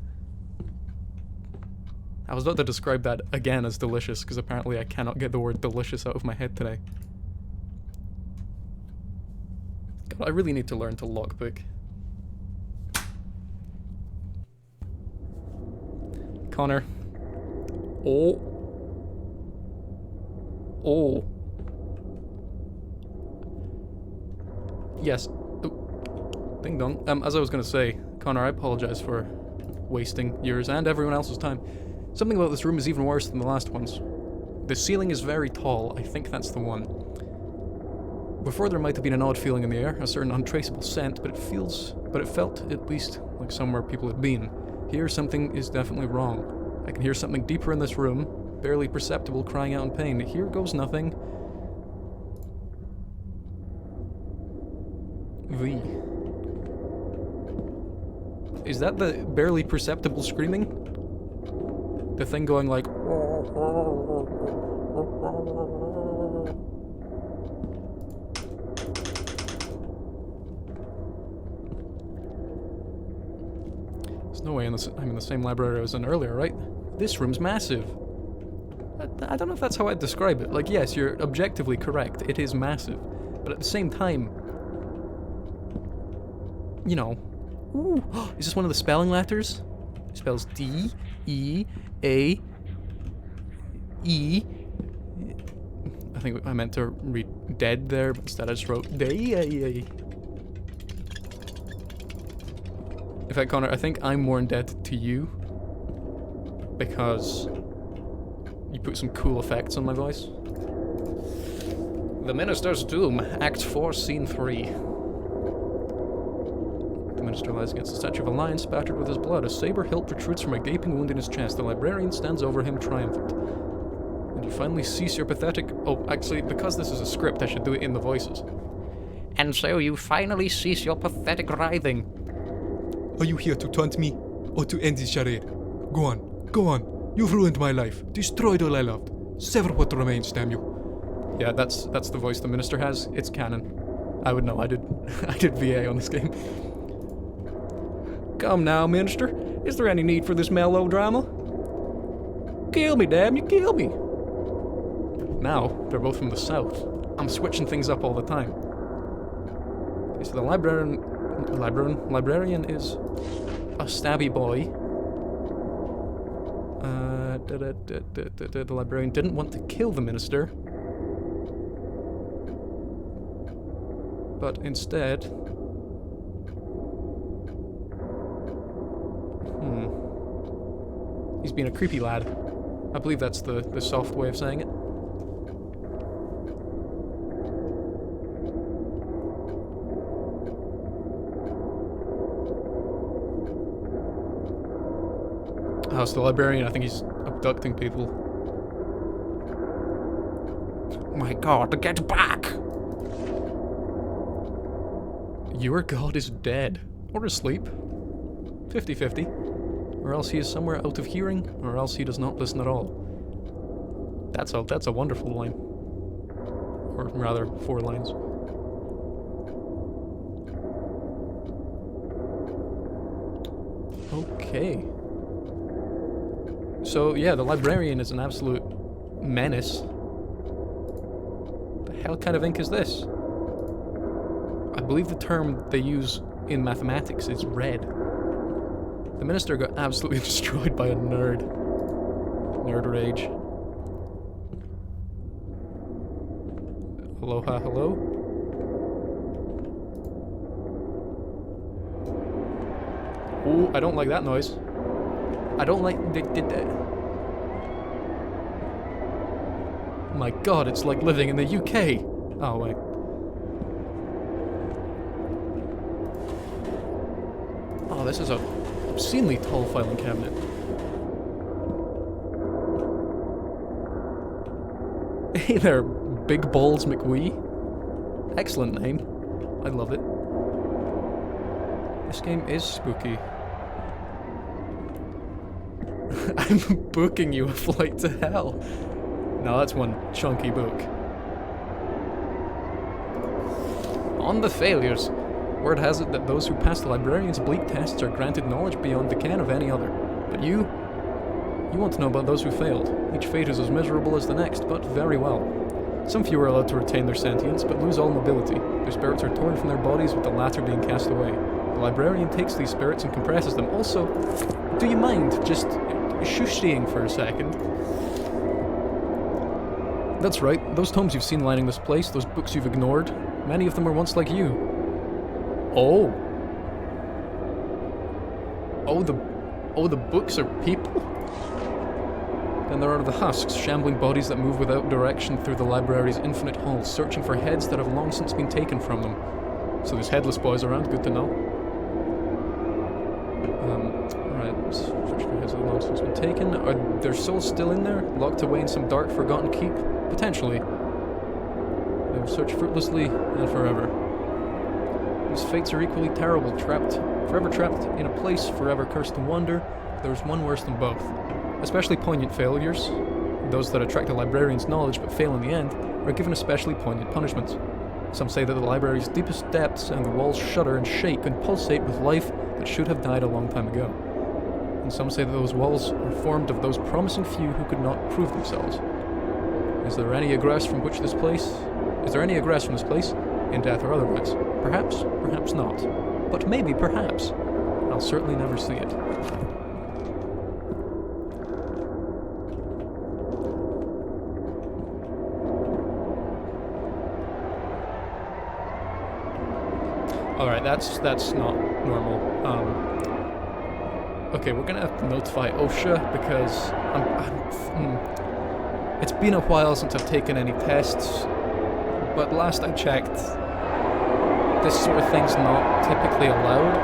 I was about to describe that again as delicious, because apparently I cannot get the word delicious out of my head today. God, I really need to learn to logbook. Connor. Oh. Oh. Yes. Oh. Ding dong. As I was gonna say, Connor, I apologize for wasting yours and everyone else's time. Something about this room is even worse than the last ones. The ceiling is very tall. I think that's the one. Before there might have been an odd feeling in the air, a certain untraceable scent, but it felt at least like somewhere people had been. Here, something is definitely wrong. I can hear something deeper in this room, barely perceptible, crying out in pain. Here goes nothing. V. Is that the barely perceptible screaming? The thing going like... There's no way I'm in the same library I was in earlier, right? This room's massive. I don't know if that's how I'd describe it. Like, yes, you're objectively correct. It is massive. But at the same time... You know... Ooh, is this one of the spelling letters? It spells D, E, A, E. I think I meant to read dead there, but instead I just wrote day. In fact, Connor, I think I'm more indebted to you because you put some cool effects on my voice. The Minister's Doom, Act 4, Scene 3. The Minister lies against the Statue of a Lion, spattered with his blood. A saber hilt protrudes from a gaping wound in his chest. The librarian stands over him, triumphant. And you finally cease your pathetic... Oh, actually, because this is a script, I should do it in the voices. And so you finally cease your pathetic writhing. Are you here to taunt me, or to end this charade? Go on, go on. You've ruined my life, destroyed all I loved. Sever what remains, damn you. Yeah, that's the voice the Minister has. It's canon. I would know. I did VA on this game. Come now, Minister. Is there any need for this melodrama? Kill me, damn you, kill me. Now they're both from the south. I'm switching things up all the time. Okay, so the librarian is a stabby boy. The librarian didn't want to kill the Minister, but instead, he's being a creepy lad. I believe that's the soft way of saying it. Oh, so the librarian, I think he's abducting people. My god, get back! Your god is dead. Or asleep. 50-50. Or else he is somewhere out of hearing, or else he does not listen at all. That's a wonderful line. Or rather, 4 lines. Okay. So, yeah, the librarian is an absolute menace. The hell kind of ink is this? I believe the term they use in mathematics is red. The Minister got absolutely destroyed by a nerd. Nerd rage. Aloha, hello? Ooh, I don't like that noise. I don't like... My god, it's like living in the UK! Oh, wait. Oh, this is a obscenely tall filing cabinet. Hey there, Big Balls McWee. Excellent name. I love it. This game is spooky. I'm booking you a flight to hell. Now that's one chunky book. On the failures. Word has it that those who pass the librarian's bleak tests are granted knowledge beyond the ken of any other. But you want to know about those who failed. Each fate is as miserable as the next, but very well. Some few are allowed to retain their sentience, but lose all mobility. Their spirits are torn from their bodies, with the latter being cast away. The librarian takes these spirits and compresses them. Also, do you mind just shushing for a second? That's right, those tomes you've seen lining this place, those books you've ignored, many of them were once like you. Oh, the books are people? Then there are the husks, shambling bodies that move without direction through the library's infinite halls, searching for heads that have long since been taken from them. So there's headless boys around, good to know. Right, searching for heads that have long since been taken. Are their souls still in there, locked away in some dark, forgotten keep? Potentially. They will search fruitlessly and forever. These fates are equally terrible, trapped Forever trapped in a place, forever cursed to wander, there's one worse than both. Especially poignant failures, those that attract a librarian's knowledge but fail in the end, are given especially poignant punishments. Some say that the library's deepest depths and the walls shudder and shake and pulsate with life that should have died a long time ago. And some say that those walls are formed of those promising few who could not prove themselves. Is there any egress from this place? In death or otherwise? Perhaps, perhaps not. But maybe, perhaps. I'll certainly never see it. Alright, that's not normal. Okay, we're gonna have to notify OSHA because it's been a while since I've taken any tests, but last I checked, this sort of thing's not typically allowed.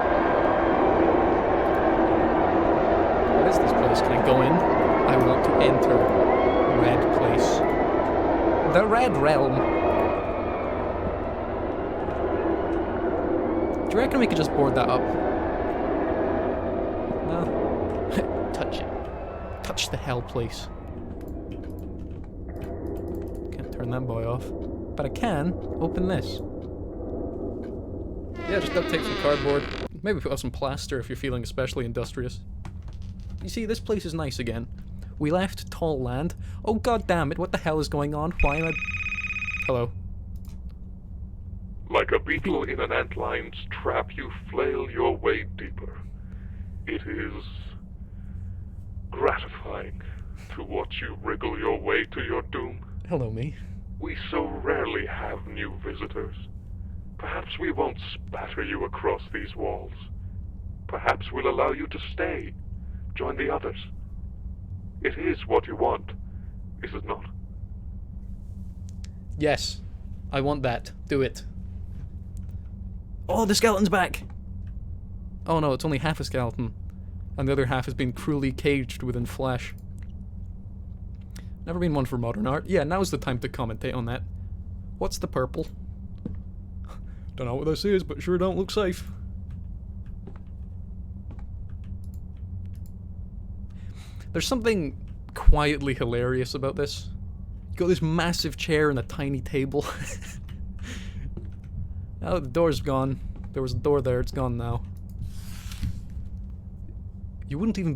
What is this place? Can I go in? I want to enter Red Place. The Red Realm. Do you reckon we could just board that up? No. Touch it. Touch the hell place. Can't turn that boy off. But I can open this. Yeah, just duct tape some cardboard. Maybe put up some plaster if you're feeling especially industrious. You see, this place is nice again. We left Tall Land. Oh god damn it, what the hell is going on? Why am I... Hello. Like a beetle in an antline's trap, you flail your way deeper. It is gratifying to watch you wriggle your way to your doom. Hello, me. We so rarely have new visitors. Perhaps we won't spatter you across these walls. Perhaps we'll allow you to stay. Join the others. It is what you want, is it not? Yes. I want that. Do it. Oh, the skeleton's back! Oh no, it's only half a skeleton. And the other half has been cruelly caged within flesh. Never been one for modern art. Yeah, now's the time to commentate on that. What's the purple? Don't know what this is, but sure don't look safe. There's something quietly hilarious about this. You got this massive chair and a tiny table. Oh, the door's gone. There was a door there, it's gone now. You wouldn't even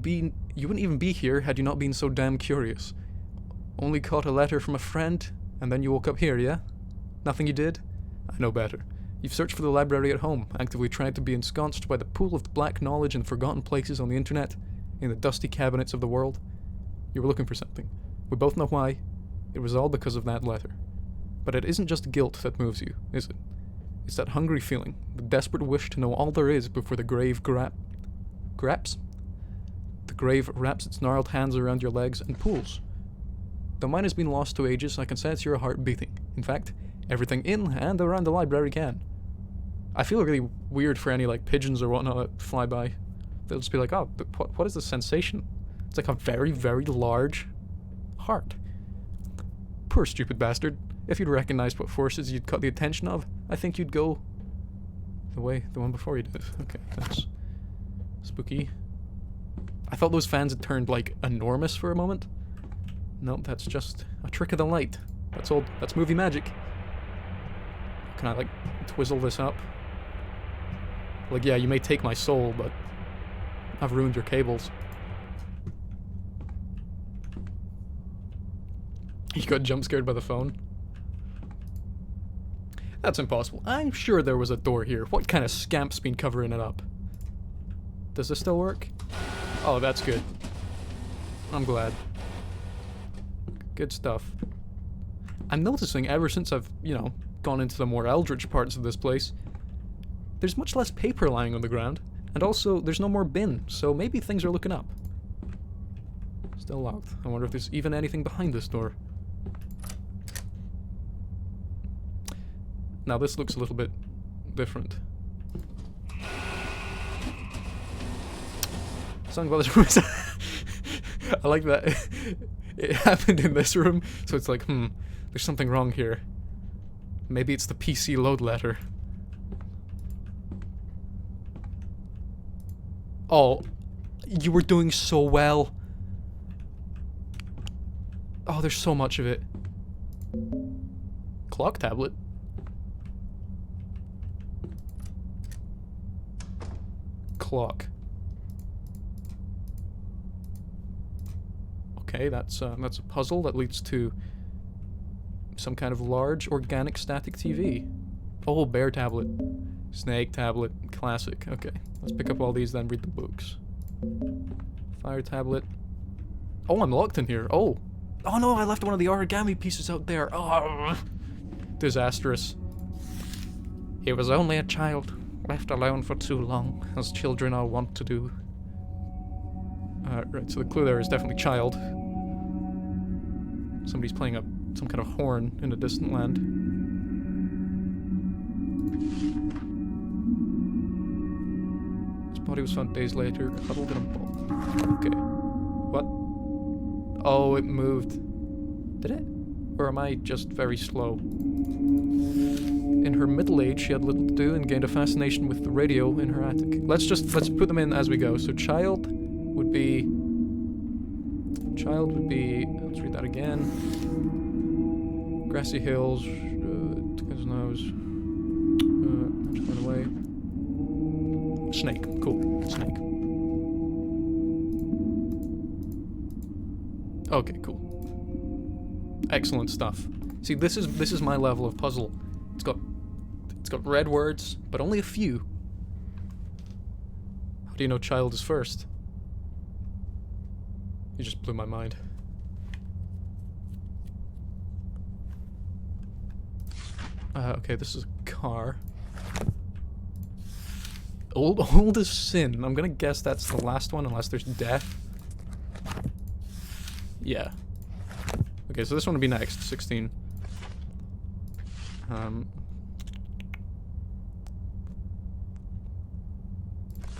be here had you not been so damn curious. Only caught a letter from a friend, and then you woke up here, yeah? Nothing you did? I know better. You've searched for the library at home, actively tried to be ensconced by the pool of black knowledge in forgotten places on the internet, in the dusty cabinets of the world. You were looking for something. We both know why. It was all because of that letter. But it isn't just guilt that moves you, is it? It's that hungry feeling, the desperate wish to know all there is before the grave graps? The grave wraps its gnarled hands around your legs and pulls. Though mine has been lost to ages, I can sense your heart beating. In fact, everything in and around the library can. I feel really weird for any, like, pigeons or whatnot that fly by. They'll just be like, oh, but what is this sensation? It's like a very, very large heart. Poor stupid bastard. If you'd recognized what forces you'd cut the attention of, I think you'd go the one before you did. Okay, that's spooky. I thought those fans had turned, like, enormous for a moment. Nope, that's just a trick of the light. That's movie magic. Can I, like, twizzle this up? Like, yeah, you may take my soul, but I've ruined your cables. You got jump scared by the phone? That's impossible. I'm sure there was a door here. What kind of scamp's been covering it up? Does this still work? Oh, that's good. I'm glad. Good stuff. I'm noticing ever since I've, gone into the more eldritch parts of this place, there's much less paper lying on the ground, and also there's no more bin, so maybe things are looking up. Still locked. I wonder if there's even anything behind this door. Now this looks a little bit different. Something about this room. I like that. It happened in this room, so it's like, there's something wrong here. Maybe it's the PC load letter. Oh, you were doing so well. Oh, there's so much of it. Clock tablet. Clock. Okay, that's a puzzle that leads to some kind of large organic static TV. Oh, bear tablet. Snake tablet. Classic. Okay, let's pick up all these then read the books. Fire tablet. Oh, I'm locked in here. Oh. Oh no, I left one of the origami pieces out there. Oh. Disastrous. He was only a child, left alone for too long, as children are wont to do. Right, so the clue there is definitely child. Somebody's playing some kind of horn in a distant land. His body was found days later, huddled in a ball. Okay. What? Oh, it moved. Did it? Or am I just very slow? In her middle age, she had little to do and gained a fascination with the radio in her attic. Let's put them in as we go. So child would be, let's read that again. Grassy hills, Tucker's nose, just went away. Snake, cool, snake. Okay, cool. Excellent stuff. See, this is my level of puzzle. It's got red words, but only a few. How do you know child is first? You just blew my mind. Okay, this is a car. Old as sin. I'm gonna guess that's the last one, unless there's death. Yeah. Okay, so this one will be next. 16.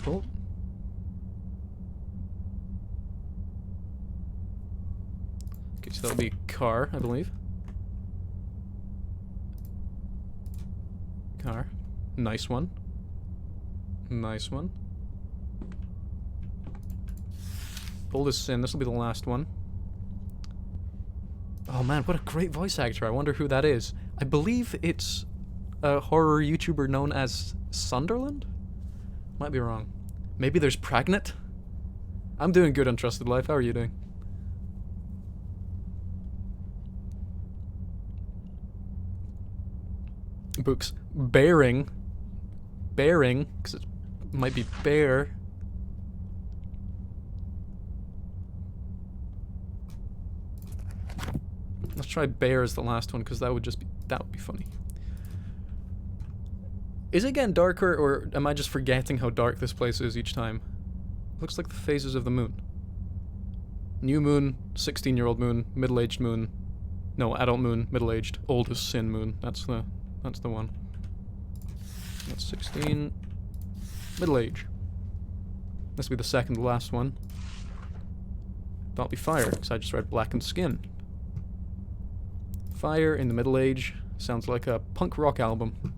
Cool. Okay, so that'll be a car, I believe. Car. Nice one. Nice one. Old as sin. This will be the last one. Oh man, what a great voice actor. I wonder who that is. I believe it's a horror YouTuber known as Sunderland? Might be wrong. Maybe there's Pregnant? I'm doing good on Trusted Life. How are you doing? Books. Bearing, because it might be bear. Let's try bear as the last one, because that would be funny. Is it getting darker, or am I just forgetting how dark this place is each time? Looks like the phases of the moon. New moon, 16-year-old moon, middle-aged moon. No, adult moon, middle-aged, old as sin moon. That's the one. That's 16. Middle age. This will be the second to last one. That'll be fire, because I just read blackened skin. Fire in the middle age sounds like a punk rock album.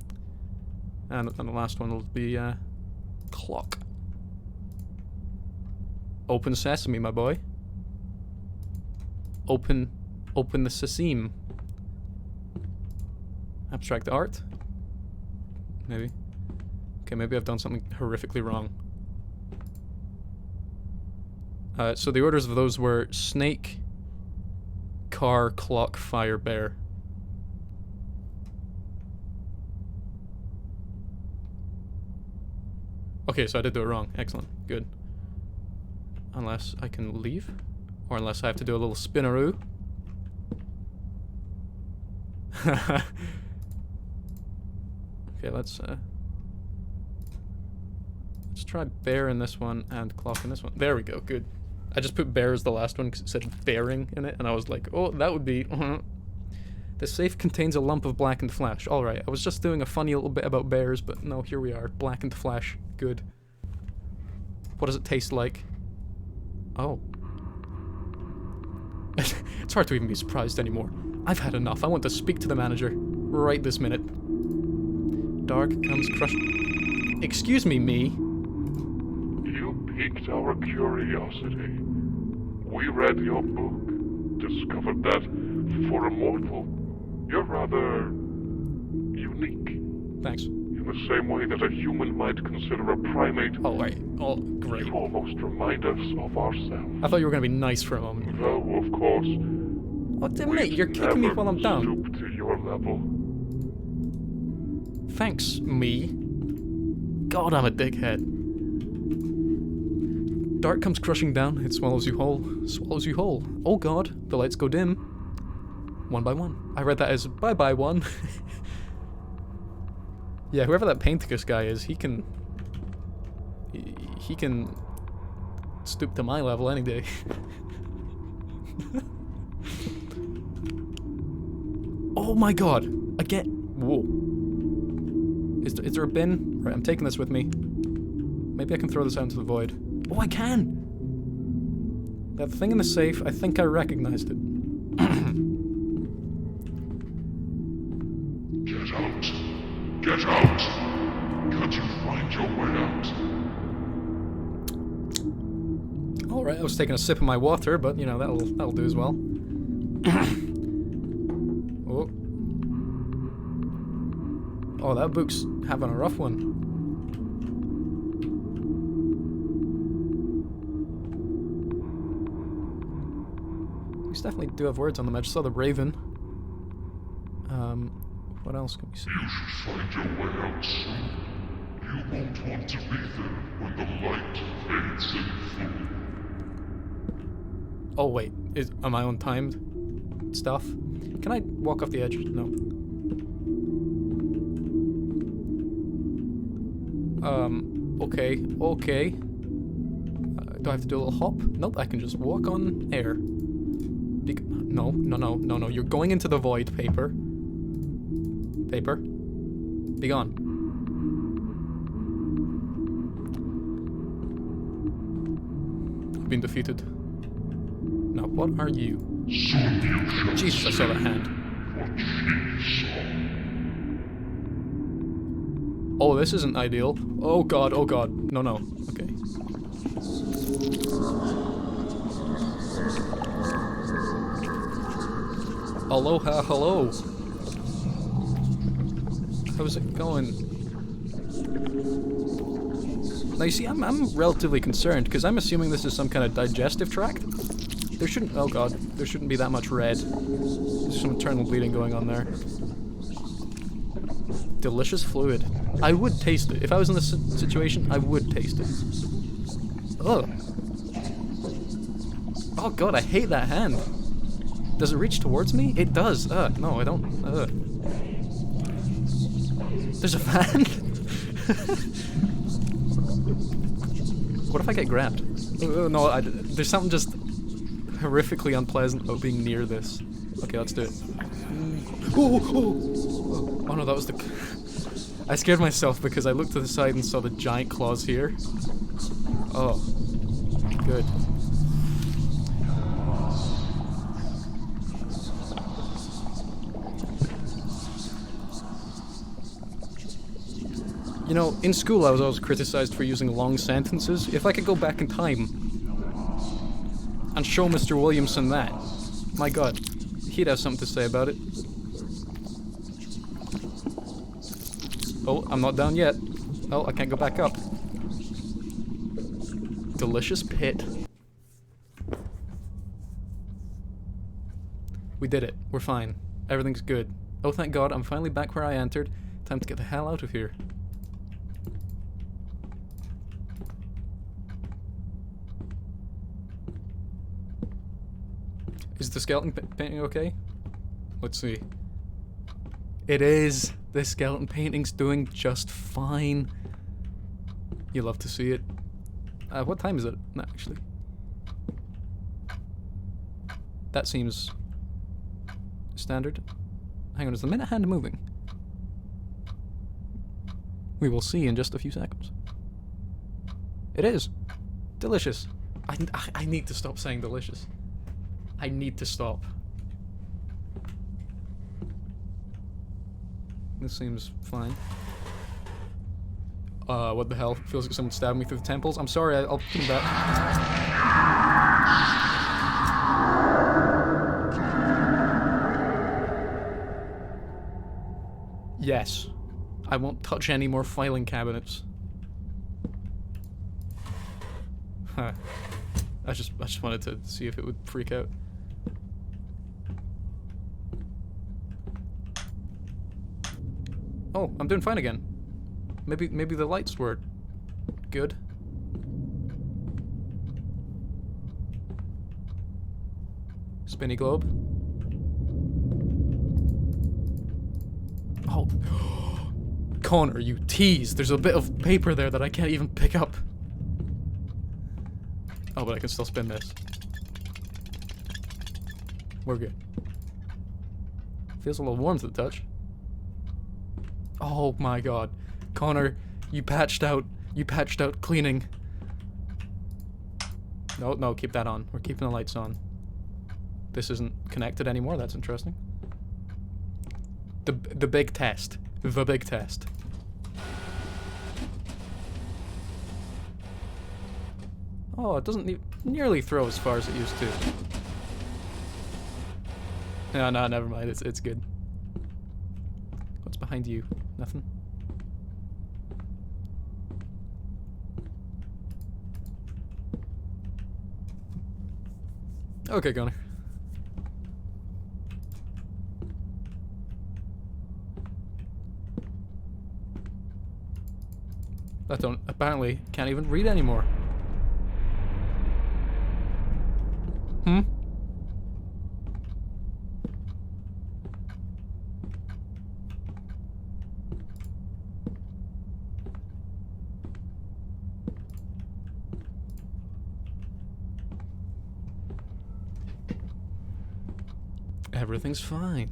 And the last one will be clock. Open sesame, my boy. Open the sesame. Abstract art? Maybe. Okay, maybe I've done something horrifically wrong. So the orders of those were snake, car, clock, fire, bear. Okay, so I did do it wrong. Excellent. Good. Unless I can leave. Or unless I have to do a little spinneroo. Okay, let's try bear in this one and clock in this one. There we go, good. I just put bear as the last one because it said bearing in it, and I was like, oh, that would be... The safe contains a lump of blackened flesh. Alright, I was just doing a funny little bit about bears, but no, here we are. Blackened flesh. Good. What does it taste like? Oh. It's hard to even be surprised anymore. I've had enough. I want to speak to the manager. Right this minute. Dark comes crushed. Excuse me, me. You piqued our curiosity. We read your book, discovered that, for a mortal, you're rather unique. Thanks. In the same way that a human might consider a primate, Oh, right. Oh, great. you almost remind us of ourselves. I thought you were gonna be nice for a moment. Though, of course, Oh, damn mate, you're kicking me never while I'm down. stoop to your level. Thanks, me. God, I'm a dickhead. Dark comes crushing down, it swallows you whole. Swallows you whole. Oh god, the lights go dim. One by one. I read that as bye-bye one. Yeah, whoever that Painticus guy is, he can stoop to my level any day. Oh my god! Again! Whoa. Is there a bin? Right, I'm taking this with me. Maybe I can throw this out into the void. Oh, I can! That thing in the safe, I think I recognized it. Get out! Get out! Can't you find your way out? Alright, I was taking a sip of my water, but you know, that'll do as well. Oh. Oh, that book's having a rough one. These definitely do have words on them. I just saw the raven. What else can we see? You should find your way out soon. You won't want to be there when the light fades in full. Oh wait, am I on timed stuff? Can I walk off the edge? No. Okay. Do I have to do a little hop? Nope, I can just walk on air. No, you're going into the void, Paper. Paper. Be gone. I've been defeated. Now, what are you? Soon you shall Jesus, I saw that hand. what she saw. Oh, this isn't ideal. Oh god. No. Okay. Aloha, hello. How's it going? Now you see, I'm relatively concerned, because I'm assuming this is some kind of digestive tract. There shouldn't, oh god, there shouldn't be that much red. There's some internal bleeding going on there. Delicious fluid. I would taste it. If I was in this situation, I would taste it. Ugh. Oh god, I hate that hand. Does it reach towards me? It does. No, I don't. There's a fan? What if I get grabbed? No, there's something just horrifically unpleasant about being near this. Okay, let's do it. Oh no, that was the... I scared myself because I looked to the side and saw the giant claws here. Oh. Good. You know, in school I was always criticized for using long sentences. If I could go back in time and show Mr. Williamson that, my god, he'd have something to say about it. Oh, I'm not down yet. Oh, I can't go back up. Delicious pit. We did it. We're fine. Everything's good. Oh, thank god, I'm finally back where I entered. Time to get the hell out of here. Is the skeleton painting okay? Let's see. It is! The skeleton painting's doing just fine. You love to see it. What time is it? No, actually. That seems... standard. Hang on, is the minute hand moving? We will see in just a few seconds. It is! Delicious. I need to stop saying delicious. I need to stop. This seems fine. What the hell? Feels like someone stabbed me through the temples. I'm sorry, I'll come back. Yes. I won't touch any more filing cabinets. Huh. I just wanted to see if it would freak out. Oh, I'm doing fine again. Maybe the lights were good. Spinny globe. Oh. Connor, you tease. There's a bit of paper there that I can't even pick up. Oh, but I can still spin this. We're good. Feels a little warm to the touch. Oh my god. Connor, you patched out cleaning. No, keep that on. We're keeping the lights on. This isn't connected anymore. That's interesting. The big test. The big test. Oh, it doesn't nearly throw as far as it used to. No, never mind. It's good. What's behind you? Nothing? Okay, Connor. Apparently can't even read anymore. Hmm? Everything's fine.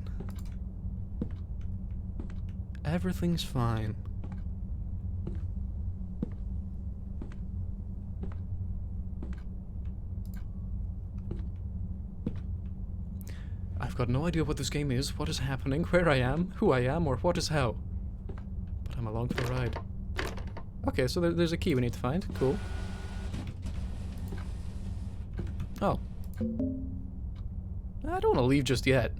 Everything's fine. I've got no idea what this game is, what is happening, where I am, who I am, or what is how. But I'm along for the ride. Okay, so there's a key we need to find. Cool. Oh. I don't want to leave just yet.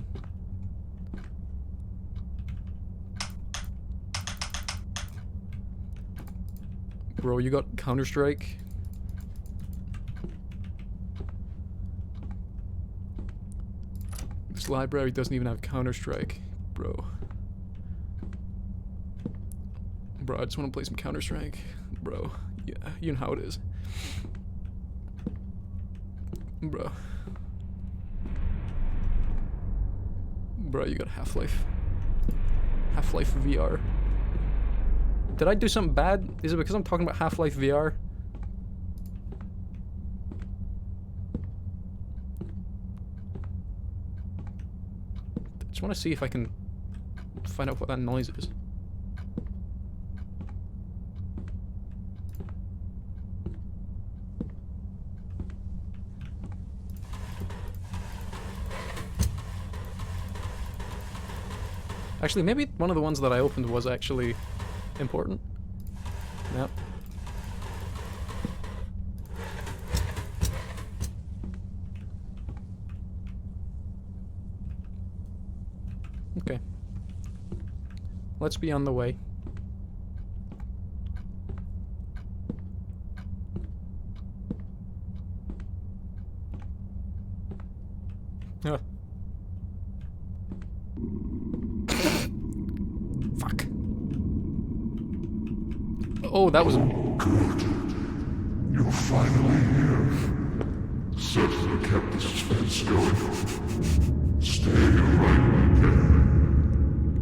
Bro, you got Counter-Strike? This library doesn't even have Counter-Strike, bro. Bro, I just want to play some Counter-Strike. Bro, yeah, you know how it is. Bro. Bro, you got Half-Life. Half-Life VR. Did I do something bad? Is it because I'm talking about Half-Life VR? I just want to see if I can find out what that noise is. Actually, maybe one of the ones that I opened was actually important. Yep. Okay. Let's be on the way. Ah. Fuck. Oh, that was... Good. You're finally here. Certainly kept the suspense going. Stay right there.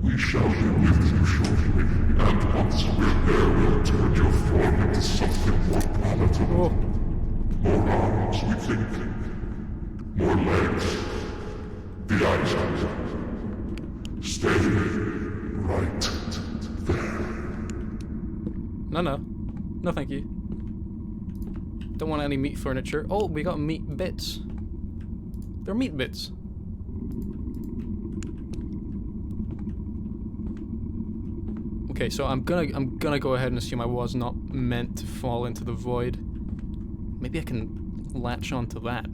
We shall be with you shortly, and once we're there, we'll turn your form into something more palatable. More arms, we think. More legs. The eyes out. Stay right there. No. No, thank you. Don't want any meat furniture. Oh, we got meat bits. They're meat bits. Okay, Okay, so I'm gonna go ahead and assume I was not meant to fall into the void. Maybe I can latch onto that.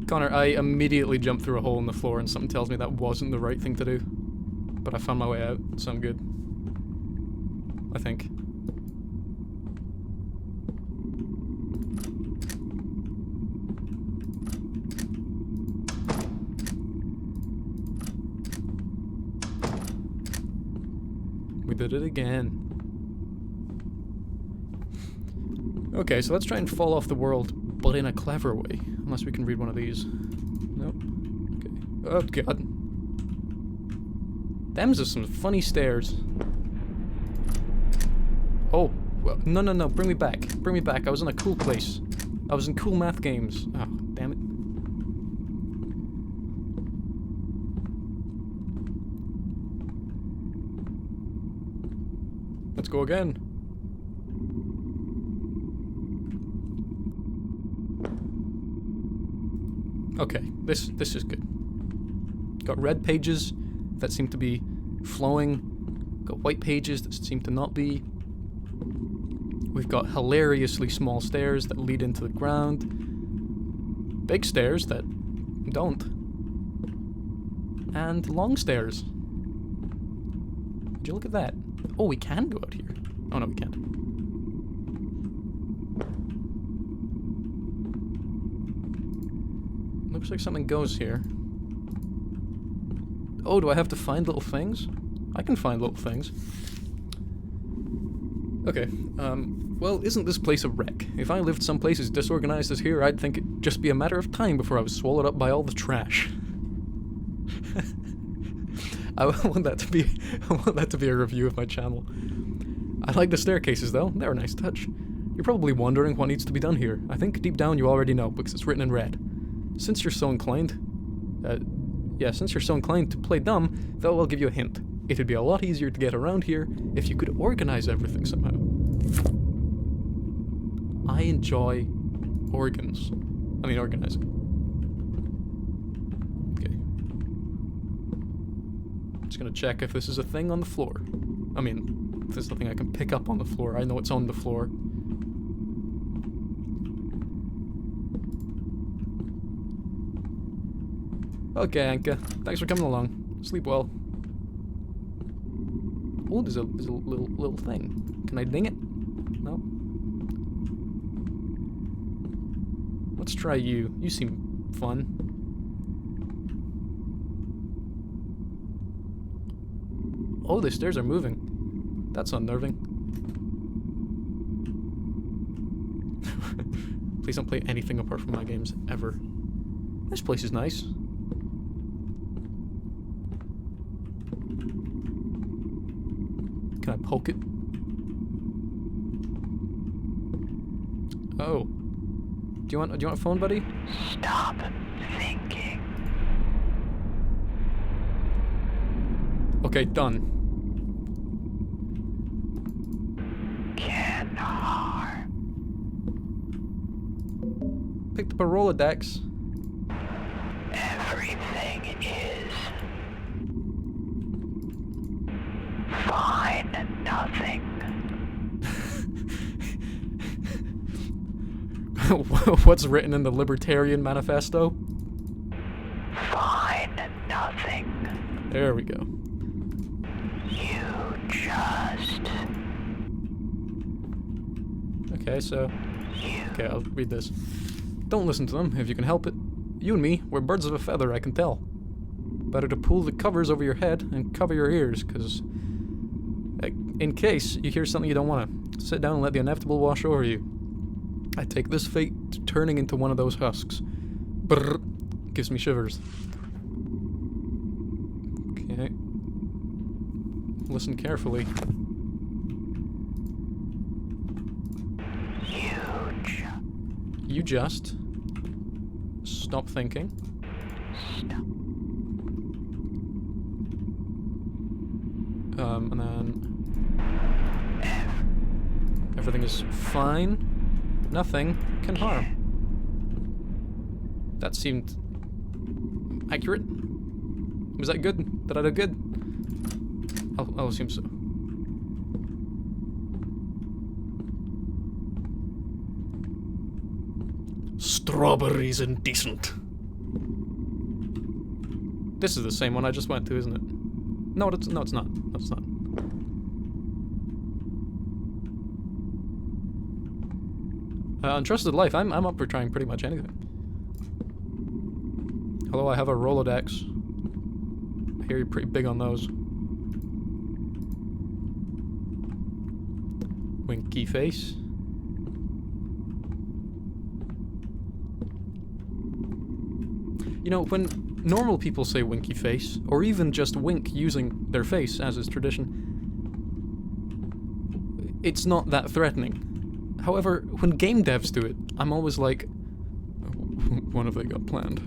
Connor, I immediately jumped through a hole in the floor and something tells me that wasn't the right thing to do. But I found my way out, so I'm good. I think. We did it again. Okay, so let's try and fall off the world, but in a clever way. Unless we can read one of these. Nope. Okay. Oh, God. Them's are some funny stairs. Oh, well, no, bring me back. Bring me back. I was in a cool place. I was in cool math games. Oh, damn it. Let's go again. Okay, this is good. Got red pages that seem to be flowing. Got white pages that seem to not be. We've got hilariously small stairs that lead into the ground. Big stairs that don't. And long stairs. Would you look at that? Oh, we can go out here. Oh, no, we can't. Looks like something goes here. Oh, do I have to find little things? I can find little things. Okay, well, isn't this place a wreck? If I lived someplace as disorganized as here, I'd think it'd just be a matter of time before I was swallowed up by all the trash. I want that to be a review of my channel. I like the staircases though, they're a nice touch. You're probably wondering what needs to be done here. I think deep down you already know, because it's written in red. Since you're so inclined to play dumb, though I'll give you a hint. It'd be a lot easier to get around here if you could organize everything somehow. I enjoy organizing. Okay. Just gonna check if this is a thing on the floor. I mean, if there's something I can pick up on the floor. I know it's on the floor. Okay, Anka. Thanks for coming along. Sleep well. Oh, there's a little thing. Can I ding it? No. Let's try you. You seem fun. Oh, the stairs are moving. That's unnerving. Please don't play anything apart from my games, ever. This place is nice. Can I poke it? Oh. Do you want a phone, buddy? Stop thinking. Okay, done. Can't harm. Picked up a Rolodex. Everything is fine. Nothing. What's written in the Libertarian Manifesto? Fine. Nothing. There we go. You just. Okay, so... You. Okay, I'll read this. Don't listen to them, if you can help it. You and me, we're birds of a feather, I can tell. Better to pull the covers over your head and cover your ears, because... in case you hear something you don't want to, sit down and let the inevitable wash over you. I take this fate to turning into one of those husks. Brrr. Gives me shivers. Okay. Listen carefully. Huge. You just... stop thinking. Stop. And then... everything is fine. Nothing can harm. That seemed... accurate. Was that good? Did I do good? I'll assume so. Strawberries indecent. This is the same one I just went to, isn't it? No, it's not. No, it's not. Untrusted life. I'm up for trying pretty much anything. Hello, I have a Rolodex. I hear you're pretty big on those. Winky face. You know, when normal people say winky face, or even just wink using their face, as is tradition, it's not that threatening. However, when game devs do it, I'm always like, what have they got planned?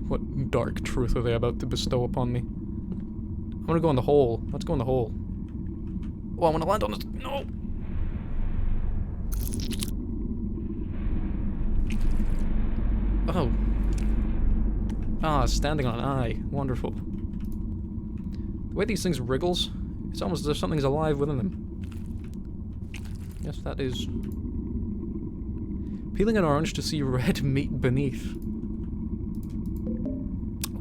What dark truth are they about to bestow upon me? I'm gonna go in the hole. Let's go in the hole. Oh, I wanna land on this. No! Oh. Ah, standing on an eye. Wonderful. The way these things wriggles, it's almost as if something's alive within them. Yes, that is. Peeling an orange to see red meat beneath.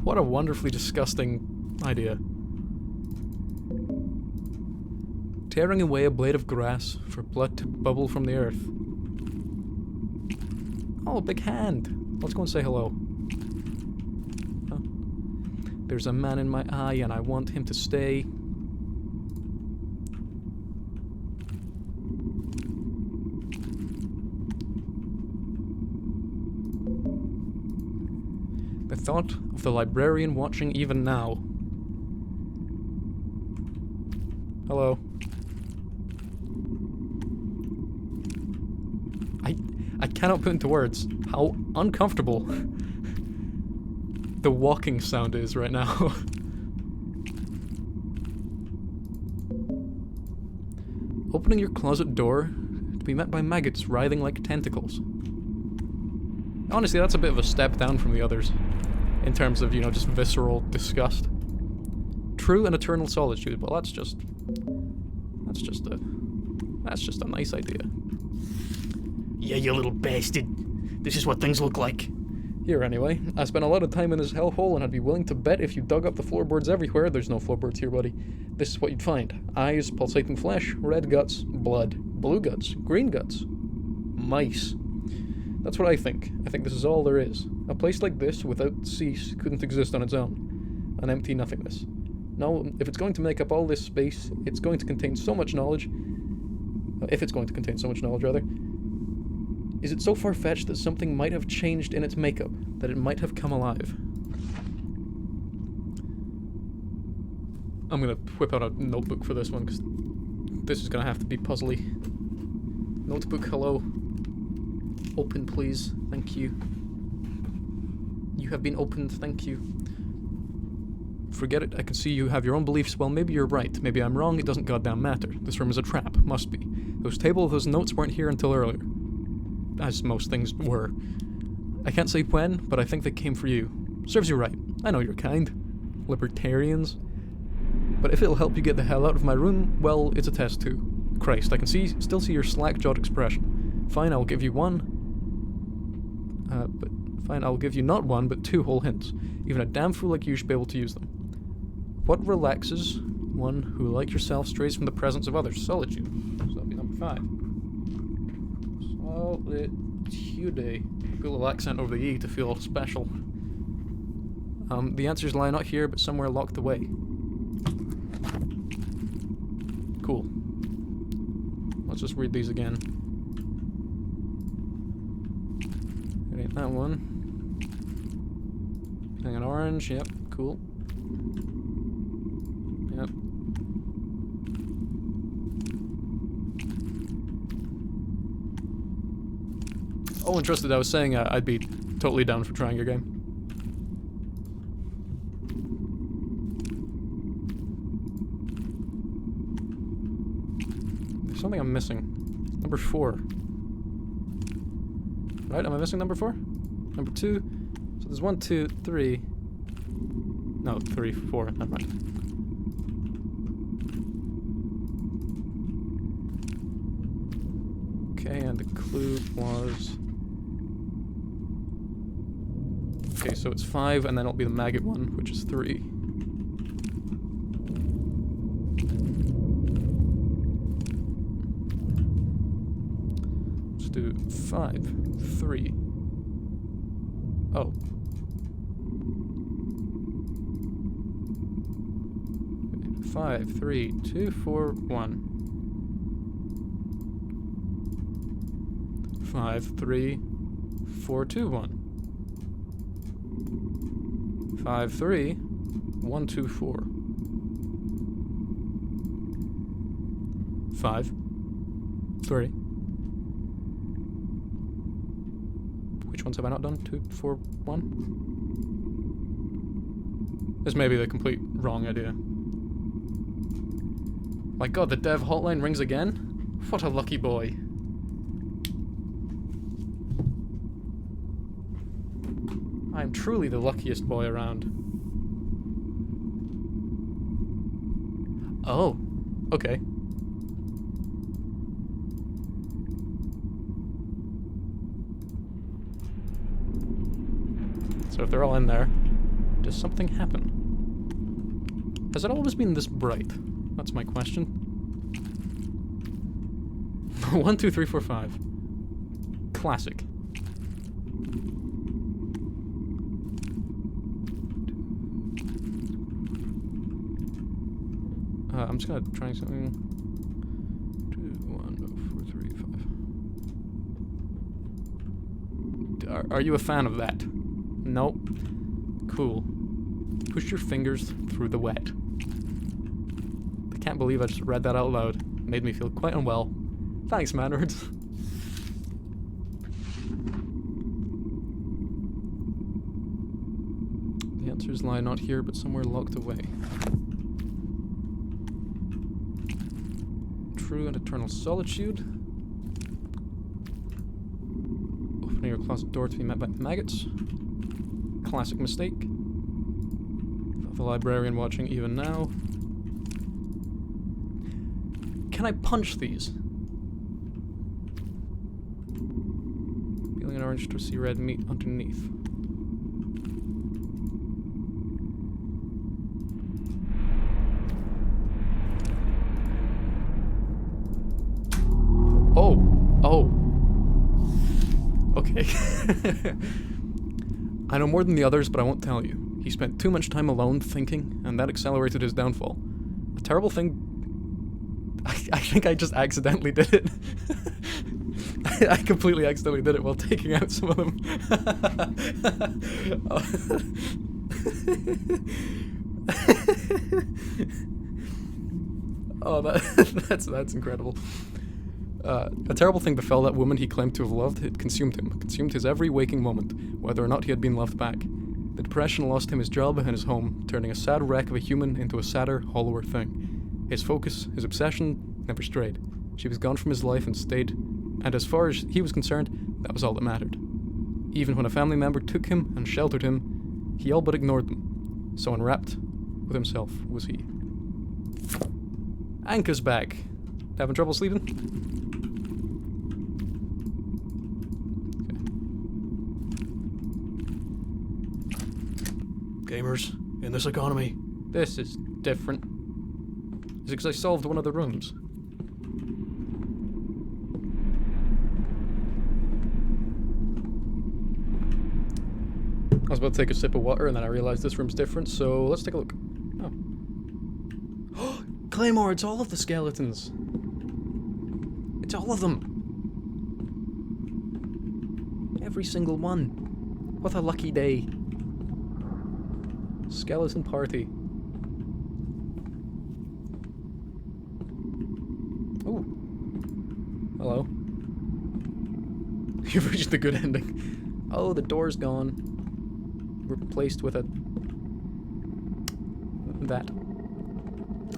What a wonderfully disgusting idea. Tearing away a blade of grass for blood to bubble from the earth. Oh, a big hand. Let's go and say hello. Oh. There's a man in my eye and I want him to stay. The thought of the librarian watching even now. Hello. I cannot put into words how uncomfortable the walking sound is right now. Opening your closet door to be met by maggots writhing like tentacles. Honestly, that's a bit of a step down from the others, in terms of, you know, just visceral disgust. True and eternal solitude, well, that's just a nice idea. Yeah, you little bastard. This is what things look like. Here, anyway. I spent a lot of time in this hellhole, and I'd be willing to bet if you dug up the floorboards everywhere, there's no floorboards here, buddy. This is what you'd find. Eyes, pulsating flesh, red guts, blood, blue guts, green guts, mice. That's what I think. I think this is all there is. A place like this, without cease, couldn't exist on its own. An empty nothingness. No, if it's going to make up all this space, it's going to contain so much knowledge. If it's going to contain so much knowledge, rather. Is it so far-fetched that something might have changed in its makeup, that it might have come alive? I'm gonna whip out a notebook for this one, because this is gonna have to be puzzly. Notebook, hello. Open, please. Thank you. You have been opened, thank you. Forget it, I can see you have your own beliefs. Well, maybe you're right. Maybe I'm wrong, it doesn't goddamn matter. This room is a trap. Must be. Those notes weren't here until earlier. As most things were. I can't say when, but I think they came for you. Serves you right. I know you're kind. Libertarians. But if it'll help you get the hell out of my room, well, it's a test too. Christ, I can still see your slack-jawed expression. Fine, I'll give you I'll give you not one, but 2 whole hints. Even a damn fool like you should be able to use them. What relaxes one who, like yourself, strays from the presence of others? Solitude. So that'll be number 5. Solitude. Put a little accent over the E to feel special. The answers lie not here, but somewhere locked away. Cool. Let's just read these again. It ain't that one. Hang an orange, yep, cool. Yep. Oh, interested, I was saying I'd be totally down for trying your game. There's something I'm missing. Number 4. Right, am I missing number 4? Number 2. So there's 1, 2, 3. No, 3, 4. Never mind. Okay, and the clue was... Okay, so it's 5, and then it'll be the maggot one, which is 3. Let's do 5, 3. Oh. Okay, 5, 3, 2, 4, 1. 5, 3, 4, 2, 1. 5, 3, 1, 2, 4. 5, 3. Which ones have I not done? 2, 4, 1? This may be the complete wrong idea. My god, the dev hotline rings again? What a lucky boy. I am truly the luckiest boy around. Oh, okay. So if they're all in there, does something happen? Has it always been this bright? That's my question. 1, 2, 3, 4, 5. Classic. I'm just gonna try something. 2, 1, 4, 3, 5. Are you a fan of that? Nope. Cool. Push your fingers through the wet. I can't believe I just read that out loud. Made me feel quite unwell. Thanks, Mannerds. The answers lie not here, but somewhere locked away. True and eternal solitude. Opening your closet door to be met by maggots. Classic mistake. The librarian watching even now. Can I punch these? Peeling an orange to see red meat underneath. Oh. Okay. I know more than the others, but I won't tell you. He spent too much time alone thinking, and that accelerated his downfall. A terrible thing... I think I just accidentally did it. I completely accidentally did it while taking out some of them. Oh, that's incredible. A terrible thing befell that woman he claimed to have loved. It consumed him, consumed his every waking moment, whether or not he had been loved back. The depression lost him his job and his home, turning a sad wreck of a human into a sadder, hollower thing. His focus, his obsession, never strayed. She was gone from his life and stayed, and as far as he was concerned, that was all that mattered. Even when a family member took him and sheltered him, he all but ignored them. So enwrapped with himself was he. Anka's back. Having trouble sleeping? Gamers, in this economy. This is different. Is it because I solved one of the rooms? I was about to take a sip of water and then I realized this room's different, so let's take a look. Oh. Claymore, it's all of the skeletons. It's all of them. Every single one. What a lucky day. Skeleton party. Oh. Hello. You've reached the good ending. Oh, the door's gone. Replaced with a... that.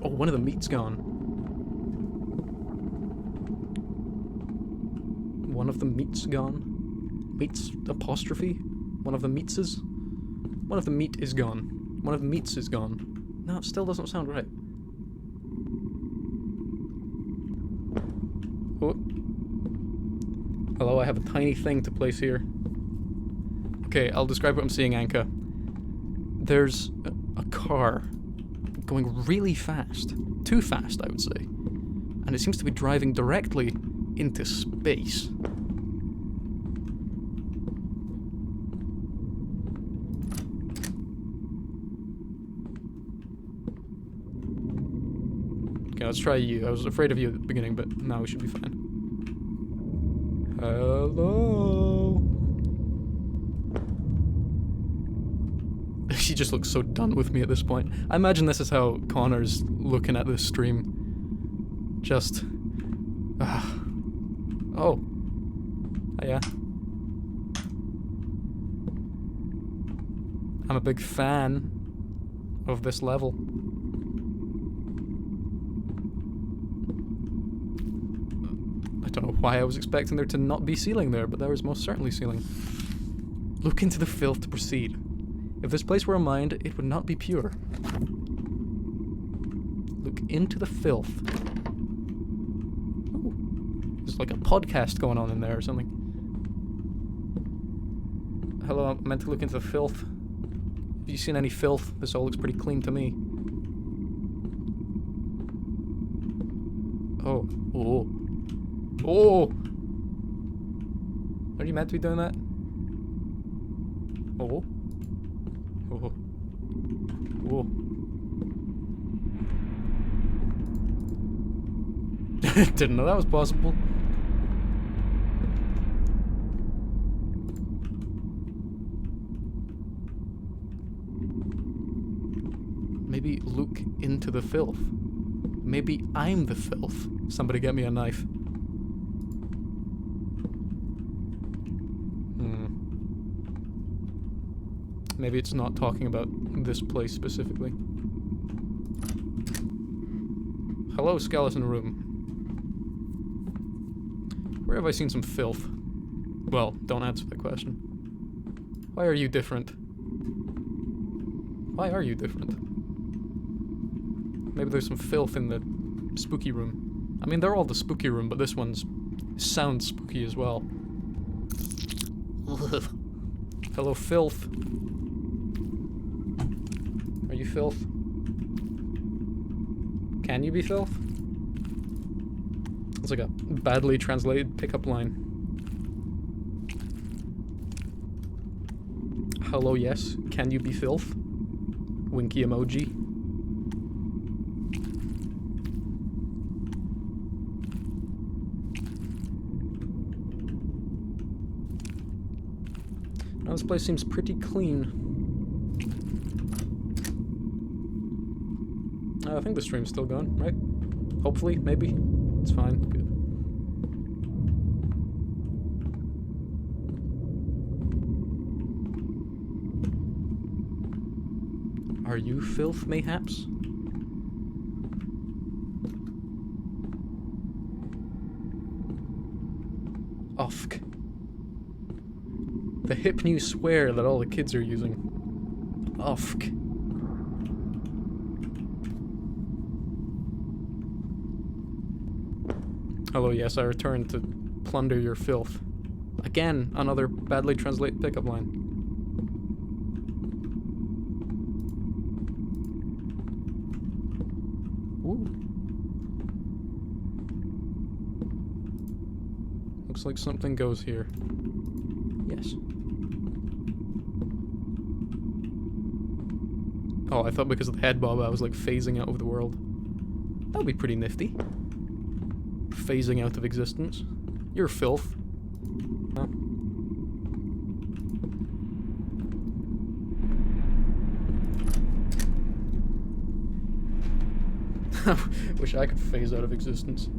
Oh, one of the meat's gone. One of the meat's gone. Meats apostrophe? One of the meatses? One of the meat is gone. One of the meats is gone. No, it still doesn't sound right. Oh. Hello, I have a tiny thing to place here. Okay, I'll describe what I'm seeing, Anka. There's a car going really fast. Too fast, I would say. And it seems to be driving directly into space. Okay, let's try you. I was afraid of you at the beginning, but now we should be fine. Hello? She just looks so done with me at this point. I imagine this is how Connor's looking at this stream. Just... Oh. Yeah. I'm a big fan of this level. I don't know why I was expecting there to not be ceiling there, but there was most certainly ceiling. Look into the filth to proceed. If this place were a mind, it would not be pure. Look into the filth. Oh, there's like a podcast going on in there or something. Hello, I meant to look into the filth. Have you seen any filth? This all looks pretty clean to me. Oh. Oh. Oh! Are you meant to be doing that? Oh. Oh. Oh. Didn't know that was possible. Maybe look into the filth. Maybe I'm the filth. Somebody get me a knife. Maybe it's not talking about this place specifically. Hello, skeleton room. Where have I seen some filth? Well, don't answer that question. Why are you different? Why are you different? Maybe there's some filth in the spooky room. I mean, they're all the spooky room, but this one's sounds spooky as well. Hello, filth. Are you filth? Can you be filth? It's like a badly translated pickup line. Hello, yes. Can you be filth? Winky emoji. Now this place seems pretty clean. I think the stream's still going, right? Hopefully, maybe. It's fine. Good. Are you filth, mayhaps? Ofk. The hip new swear that all the kids are using. Ofk. Hello, yes, I return to plunder your filth. Again, another badly translated pickup line. Ooh. Looks like something goes here. Yes. Oh, I thought because of the head bob I was like phasing out of the world. That would be pretty nifty. Phasing out of existence. You're filth. Huh? Wish I could phase out of existence.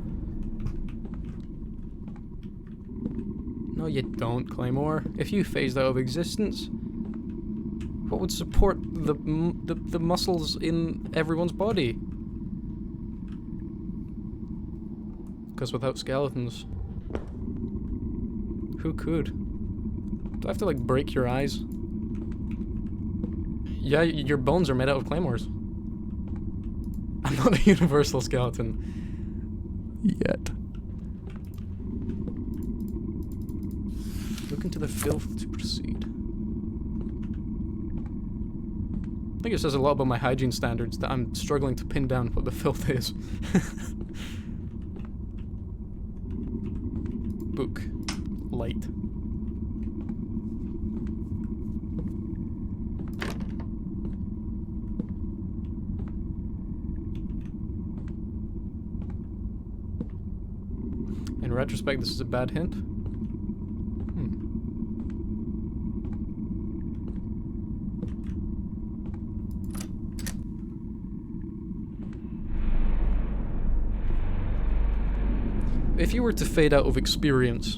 No, you don't, Claymore. If you phased out of existence, what would support the muscles in everyone's body? Because without skeletons, who could? Do I have to like break your eyes? Yeah, your bones are made out of claymores. I'm not a universal skeleton. Yet. Look into the filth to proceed. I think it says a lot about my hygiene standards that I'm struggling to pin down what the filth is. Book. Light. In retrospect, this is a bad hint. If you were to fade out of experience,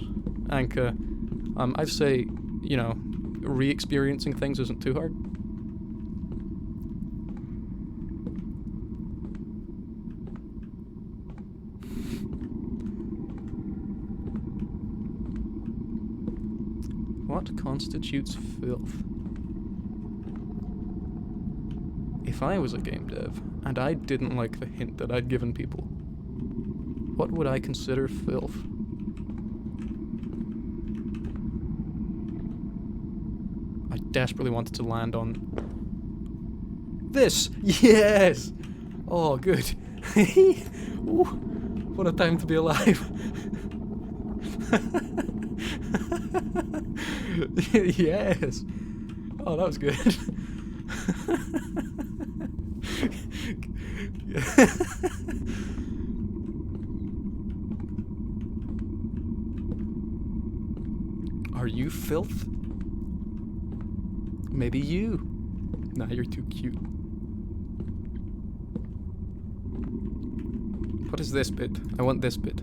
Anka, I'd say, you know, re-experiencing things isn't too hard. What constitutes filth? If I was a game dev, and I didn't like the hint that I'd given people, what would I consider filth? I desperately wanted to land on this. Yes! Oh, good. Ooh, what a time to be alive. Yes. Oh, that was good. Are you filth? Maybe you. Nah, you're too cute. What is this bit? I want this bit.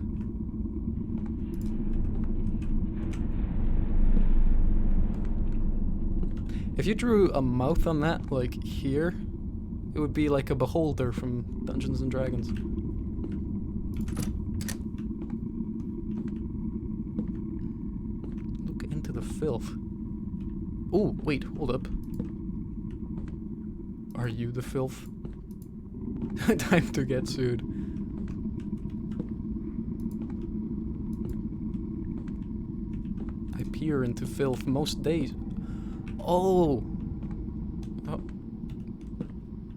If you drew a mouth on that, like here, it would be like a beholder from Dungeons and Dragons. Look into the filth. Oh, wait, hold up. Are you the filth? Time to get sued. I peer into filth most days. Oh. Oh.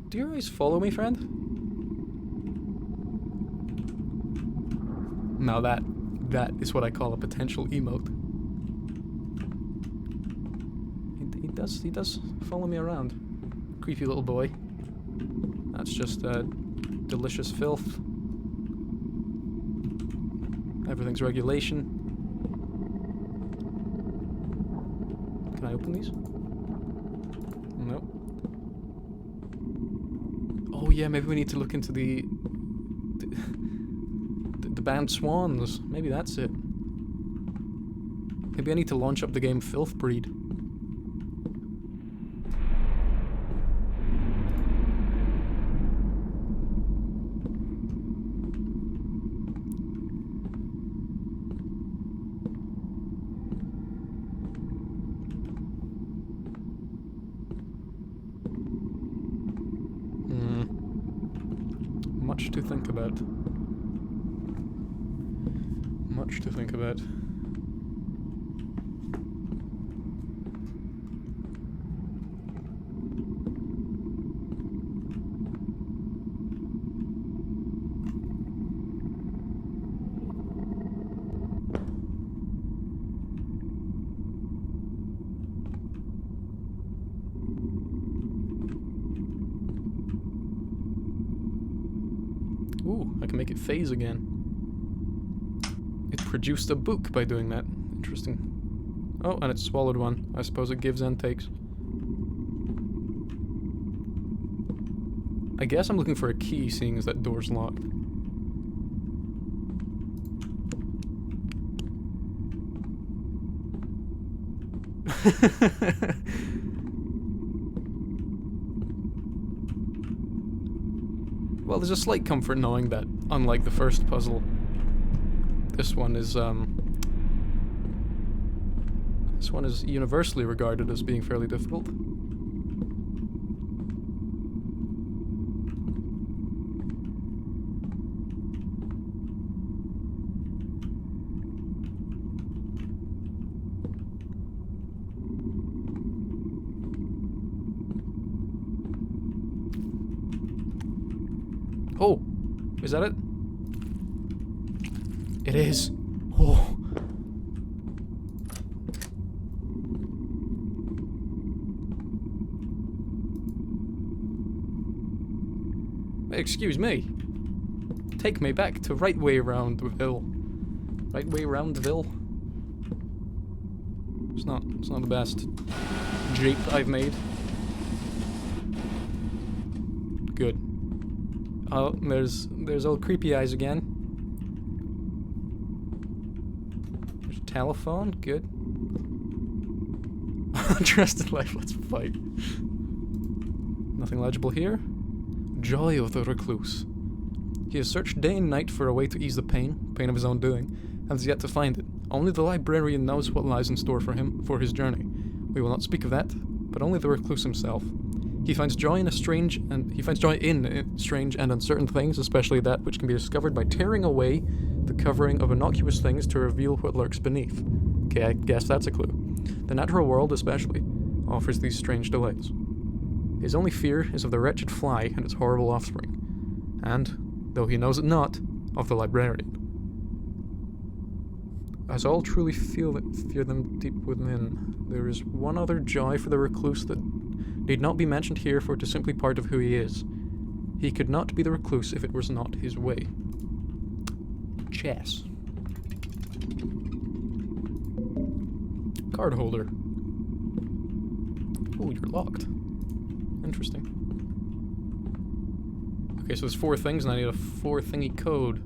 Do your eyes follow me, friend? Now that is what I call a potential emote. He does follow me around. Creepy little boy. That's just delicious filth. Everything's regulation. Can I open these? Nope. Oh yeah, maybe we need to look into the band Swans. Maybe that's it. Maybe I need to launch up the game Filth Breed. Much to think about. Much to think about. Ooh, I can make it phase again. It produced a book by doing that. Interesting. Oh, and it swallowed one. I suppose it gives and takes. I guess I'm looking for a key, seeing as that door's locked. Well, there's a slight comfort knowing that, unlike the first puzzle, this one is universally regarded as being fairly difficult. Oh, is that it? It is. Oh. Excuse me. Take me back to right way roundville. Right way roundville. It's not the best Jeep I've made. Good. Oh, there's old creepy eyes again. There's a telephone, good. Untrusted life, let's fight. Nothing legible here. Joy of the recluse. He has searched day and night for a way to ease the pain of his own doing, and has yet to find it. Only the librarian knows what lies in store for him, for his journey. We will not speak of that, but only the recluse himself. He finds joy in strange and uncertain things, especially that which can be discovered by tearing away the covering of innocuous things to reveal what lurks beneath. Okay, I guess that's a clue. The natural world, especially, offers these strange delights. His only fear is of the wretched fly and its horrible offspring, and, though he knows it not, of the librarian. As all truly fear them deep within, there is one other joy for the recluse that need not be mentioned here, for it is simply part of who he is. He could not be the recluse if it was not his way. Chess. Card holder. Oh, you're locked. Interesting. Okay, so there's 4 things, and I need a 4-thingy code.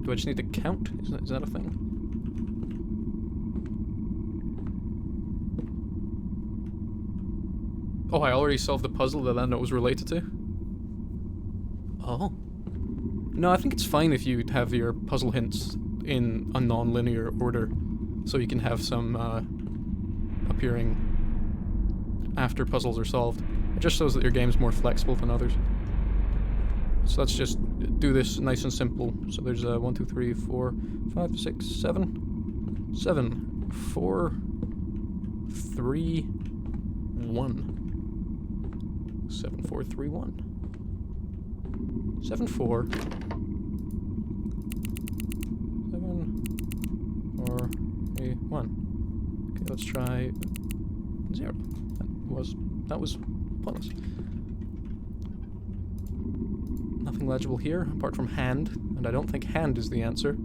Do I just need to count? Is that a thing? Oh, I already solved the puzzle that I know it was related to? Oh. No, I think it's fine if you have your puzzle hints in a non-linear order, so you can have some, appearing after puzzles are solved. It just shows that your game's more flexible than others. So let's just do this nice and simple. So there's 1, 2, 3, 4, 5, 6, 7. 7, 4, 3, 1. 7, 4, 3, 1. 7, 4. 7, 4, 3, 1. Okay, let's try 0. That was pointless. Nothing legible here, apart from hand, and I don't think hand is the answer.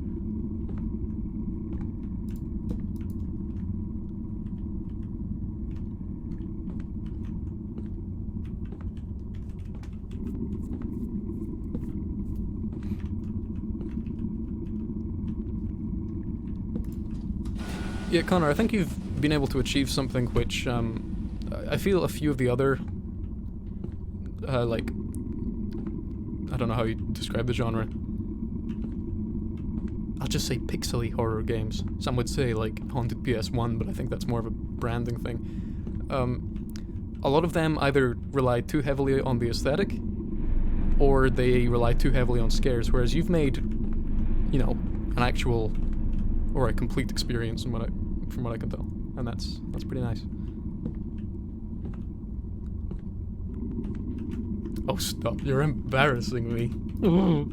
Yeah, Connor, I think you've been able to achieve something which, I feel a few of the other, like, I don't know how you describe the genre. I'll just say pixely horror games. Some would say, like, Haunted PS1, but I think that's more of a branding thing. A lot of them either rely too heavily on the aesthetic, or they rely too heavily on scares, whereas you've made, you know, an actual, or a complete experience from what I can tell. And that's pretty nice. Oh, stop. You're embarrassing me. Ooh.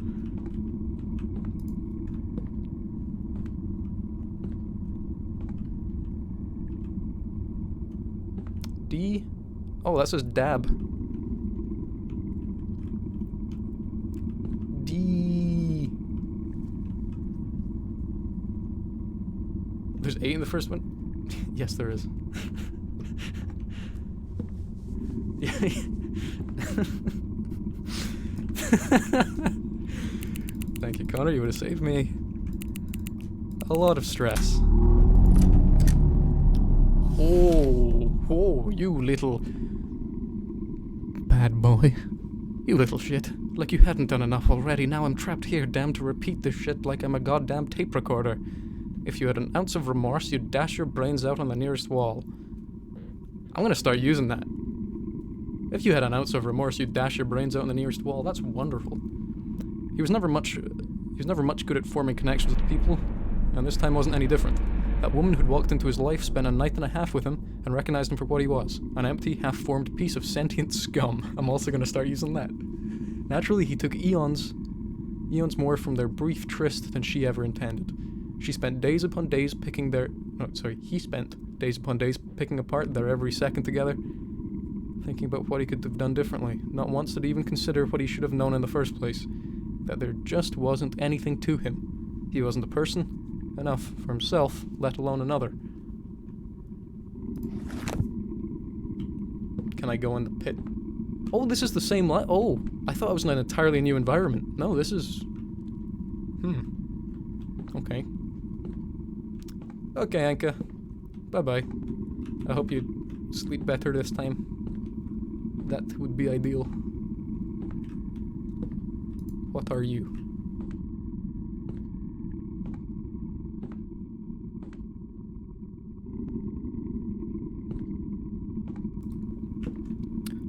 D? Oh, that says dab. D. There's 8 in the first one? Yes, there is. Thank you, Connor. You would have saved me a lot of stress. Oh, you little bad boy. You little shit. Like you hadn't done enough already. Now I'm trapped here, damned to repeat this shit like I'm a goddamn tape recorder. If you had an ounce of remorse, you'd dash your brains out on the nearest wall. I'm gonna start using that. If you had an ounce of remorse, you'd dash your brains out on the nearest wall. That's wonderful. He was never much good at forming connections with people, and this time wasn't any different. That woman who'd walked into his life spent a night and a half with him and recognized him for what he was, an empty, half-formed piece of sentient scum. I'm also going to start using that. Naturally, he took eons more from their brief tryst than she ever intended. She spent days upon days picking their... Oh, sorry, he spent days upon days picking apart their every second together, thinking about what he could have done differently. Not once did he even consider what he should have known in the first place. That there just wasn't anything to him. He wasn't a person enough for himself, let alone another. Can I go in the pit? Oh, this is the same oh, I thought I was in an entirely new environment. No, this is... Okay. Okay, Anka. Bye-bye. I hope you sleep better this time. That would be ideal. What are you?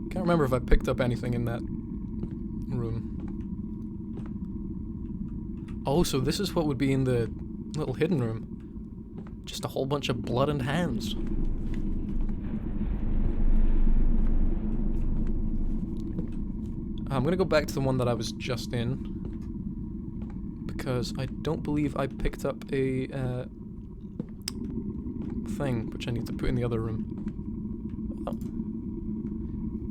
Can't remember if I picked up anything in that room. Oh, so this is what would be in the little hidden room. Just a whole bunch of blood and hands. I'm gonna go back to the one that I was just in, because I don't believe I picked up a thing, which I need to put in the other room. Oh.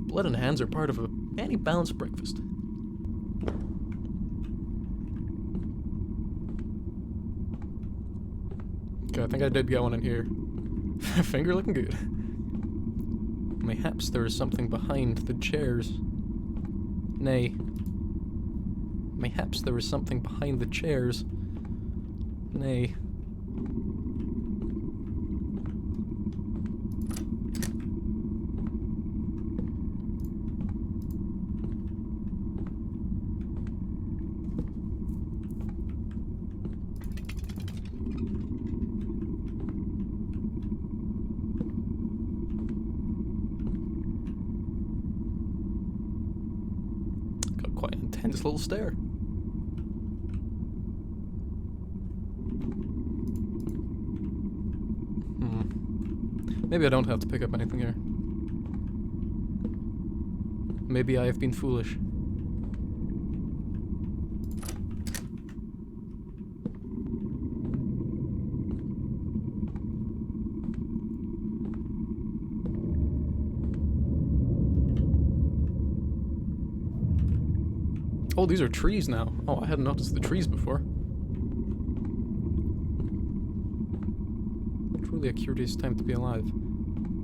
Blood and hands are part of any balanced breakfast. Okay, I think I did get one in here. Finger looking good. Mayhaps there is something behind the chairs. Nay. Mayhaps there is something behind the chairs. Nay. Quite an intense little stare. Maybe I don't have to pick up anything here. Maybe I have been foolish. Oh, these are trees now. Oh, I hadn't noticed the trees before. Truly a curious time to be alive.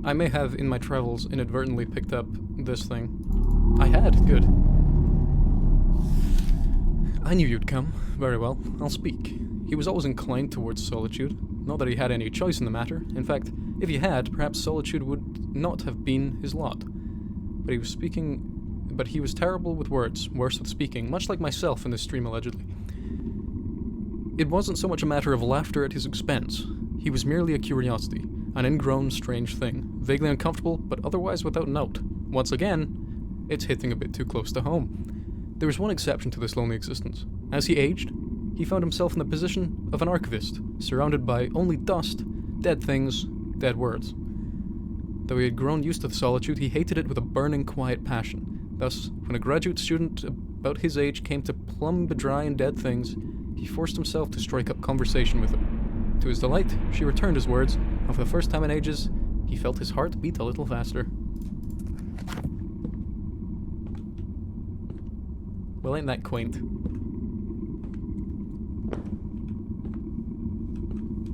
I may have, in my travels, inadvertently picked up this thing. I had. Good. I knew you'd come. Very well. I'll speak. He was always inclined towards solitude. Not that he had any choice in the matter. In fact, if he had, perhaps solitude would not have been his lot. But he was terrible with words, worse with speaking, much like myself in this stream allegedly. It wasn't so much a matter of laughter at his expense. He was merely a curiosity, an ingrown strange thing, vaguely uncomfortable, but otherwise without note. Once again, it's hitting a bit too close to home. There was one exception to this lonely existence. As he aged, he found himself in the position of an archivist, surrounded by only dust, dead things, dead words. Though he had grown used to the solitude, he hated it with a burning, quiet passion. Thus, when a graduate student about his age came to plumb the dry and dead things, he forced himself to strike up conversation with her. To his delight, she returned his words, and for the first time in ages, he felt his heart beat a little faster. Well, ain't that quaint?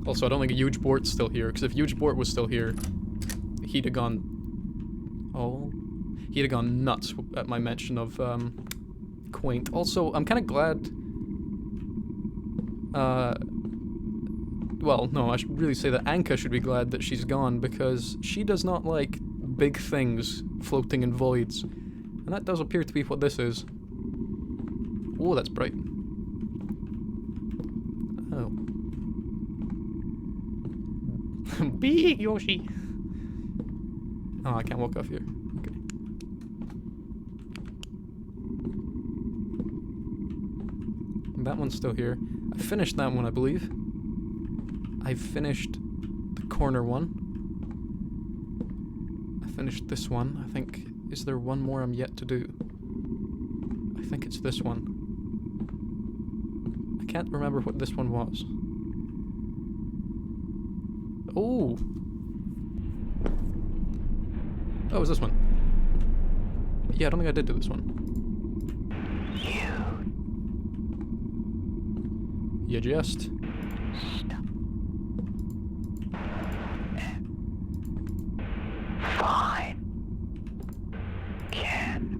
Also, I don't think Huge Bort's still here, because if Huge Bort was still here, he'd have gone... Oh... He'd have gone nuts at my mention of, quaint. Also, I'm kind of glad... Well, no, I should really say that Anka should be glad that she's gone, because she does not like big things floating in voids. And that does appear to be what this is. Oh, that's bright. Oh. Big Yoshi! Oh, I can't walk off here. Okay. That one's still here. I finished that one, I believe. I've finished the corner one. I finished this one. I think... Is there one more I'm yet to do? I think it's this one. I can't remember what this one was. Oh! Oh, it was this one. Yeah, I don't think I did do this one. You just... Stop. Fine. Can.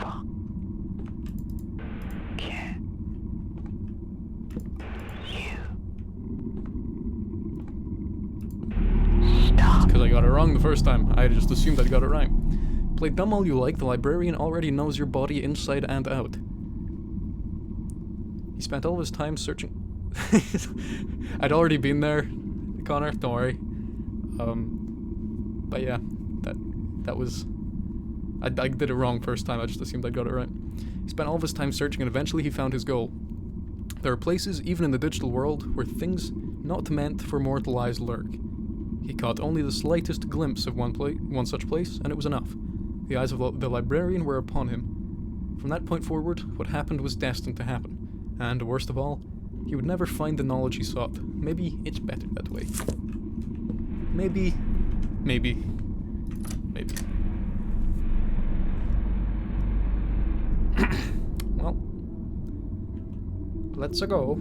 Fuck. Can. You. Stop. Because I got it wrong the first time. I just assumed I got it right. Play dumb all you like, the librarian already knows your body inside and out. He spent all of his time searching... I'd already been there, Connor, don't worry. But yeah, that was... I did it wrong first time, I just assumed I got it right. He spent all of his time searching and eventually he found his goal. There are places, even in the digital world, where things not meant for mortal eyes lurk. He caught only the slightest glimpse of one such place, and it was enough. The eyes of the librarian were upon him. From that point forward, what happened was destined to happen. And, worst of all, he would never find the knowledge he sought. Maybe it's better that way. Maybe. Well, let's go.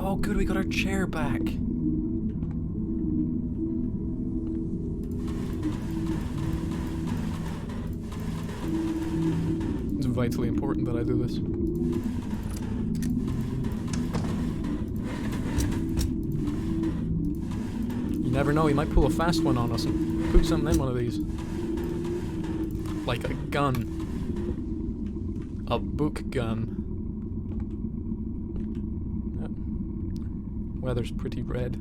Oh, good, we got our chair back. It's vitally important that I do this. You never know, he might pull a fast one on us and put something in one of these. Like a gun. A book gun. Weather's pretty red.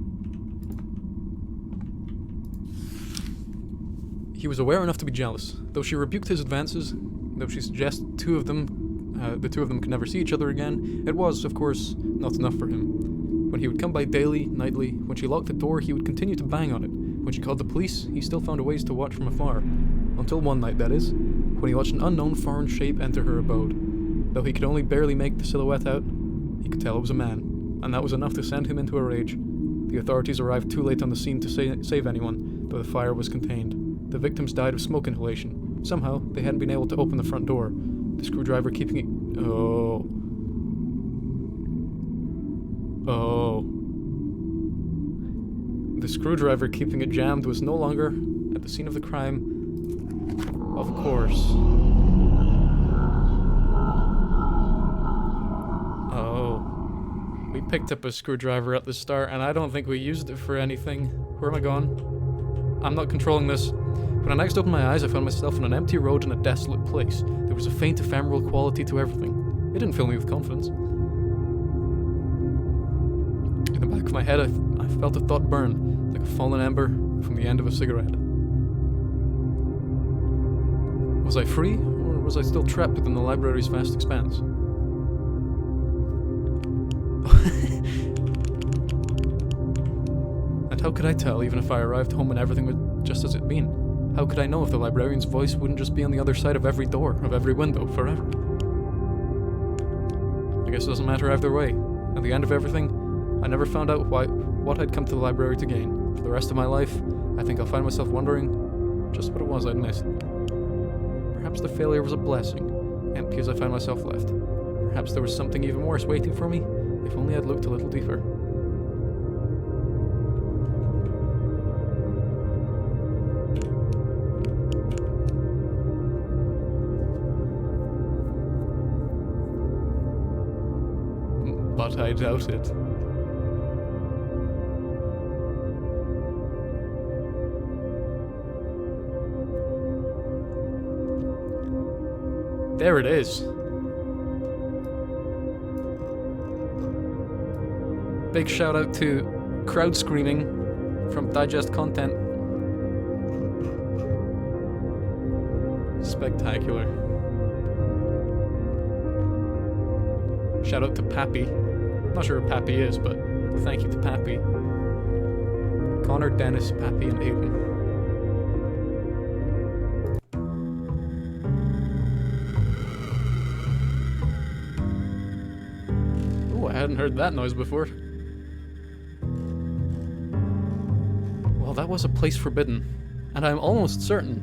He was aware enough to be jealous. Though she rebuked his advances, though she suggested the two of them could never see each other again, it was, of course, not enough for him. When he would come by daily, nightly, when she locked the door, he would continue to bang on it. When she called the police, he still found ways to watch from afar. Until one night, that is, when he watched an unknown foreign shape enter her abode. Though he could only barely make the silhouette out, he could tell it was a man. And that was enough to send him into a rage. The authorities arrived too late on the scene to save anyone, though the fire was contained. The victims died of smoke inhalation. Somehow, they hadn't been able to open the front door, the screwdriver keeping it... Oh. The screwdriver keeping it jammed was no longer at the scene of the crime. Of course. Oh. We picked up a screwdriver at the start, and I don't think we used it for anything. Where am I going? I'm not controlling this. When I next opened my eyes, I found myself on an empty road in a desolate place. There was a faint ephemeral quality to everything. It didn't fill me with confidence. In the back of my head, I felt a thought burn, like a fallen ember from the end of a cigarette. Was I free, or was I still trapped within the library's vast expanse? And how could I tell, even if I arrived home and everything was just as it'd been? How could I know if the librarian's voice wouldn't just be on the other side of every door, of every window, forever? I guess it doesn't matter either way. At the end of everything, I never found out what I'd come to the library to gain. For the rest of my life, I think I'll find myself wondering just what it was I'd missed. Perhaps the failure was a blessing, empty as I found myself left. Perhaps there was something even worse waiting for me, if only I'd looked a little deeper. But I doubt it. There it is. Big shout out to Crowd Screaming from Digest Content. Spectacular. Shout out to Pappy. Not sure who Pappy is, but thank you to Pappy. Connor, Dennis, Pappy, and Aiden. Oh, I hadn't heard that noise before. Well, that was a place forbidden, and I'm almost certain,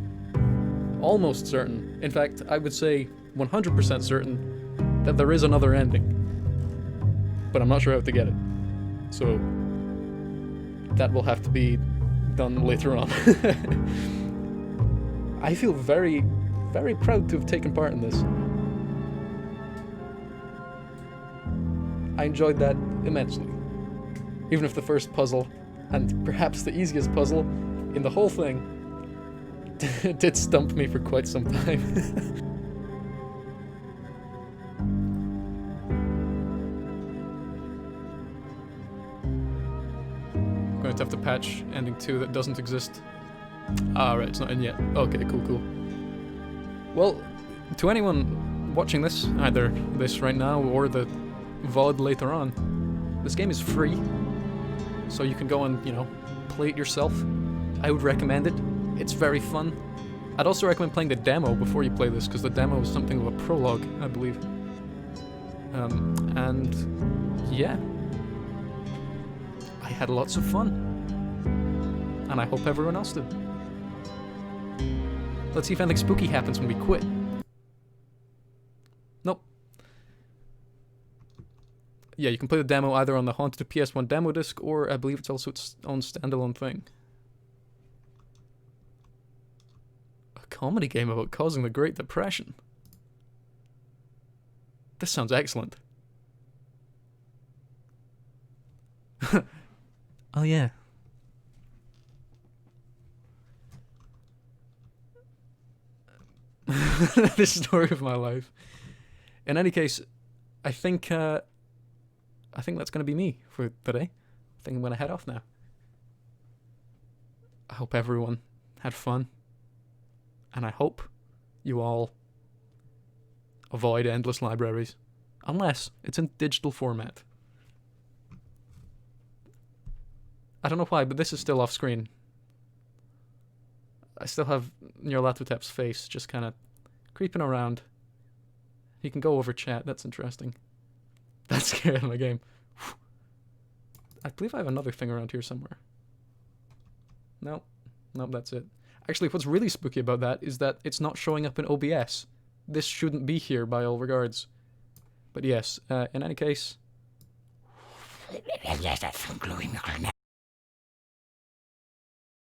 in fact, I would say 100% certain that there is another ending. But I'm not sure how to get it. So that will have to be done later on. I feel very, very proud to have taken part in this. I enjoyed that immensely. Even if the first puzzle, and perhaps the easiest puzzle in the whole thing, did stump me for quite some time. Going to have to patch ending 2 that doesn't exist. Ah, right, it's not in yet. Okay, cool. Well, to anyone watching this, either this right now or the VOD later on, this game is free, so you can go and, play it yourself. I would recommend it. It's very fun. I'd also recommend playing the demo before you play this, because the demo is something of a prologue, I believe. And yeah. I had lots of fun. And I hope everyone else did. Let's see if anything spooky happens when we quit. Nope. Yeah, you can play the demo either on the Haunted PS1 demo disc, or I believe it's also its own standalone thing. A comedy game about causing the Great Depression. This sounds excellent. Oh yeah. This story of my life. In any case, I think that's gonna be me for today. I think I'm gonna head off now. I hope everyone had fun, and I hope you all avoid endless libraries, unless it's in digital format. I don't know why, but this is still off screen. I still have Nyarlathotep's face just kind of creeping around. He can go over chat, that's interesting. That's scary in the game. I believe I have another thing around here somewhere. Nope, that's it. Actually, what's really spooky about that is that it's not showing up in OBS. This shouldn't be here by all regards. But yes, in any case...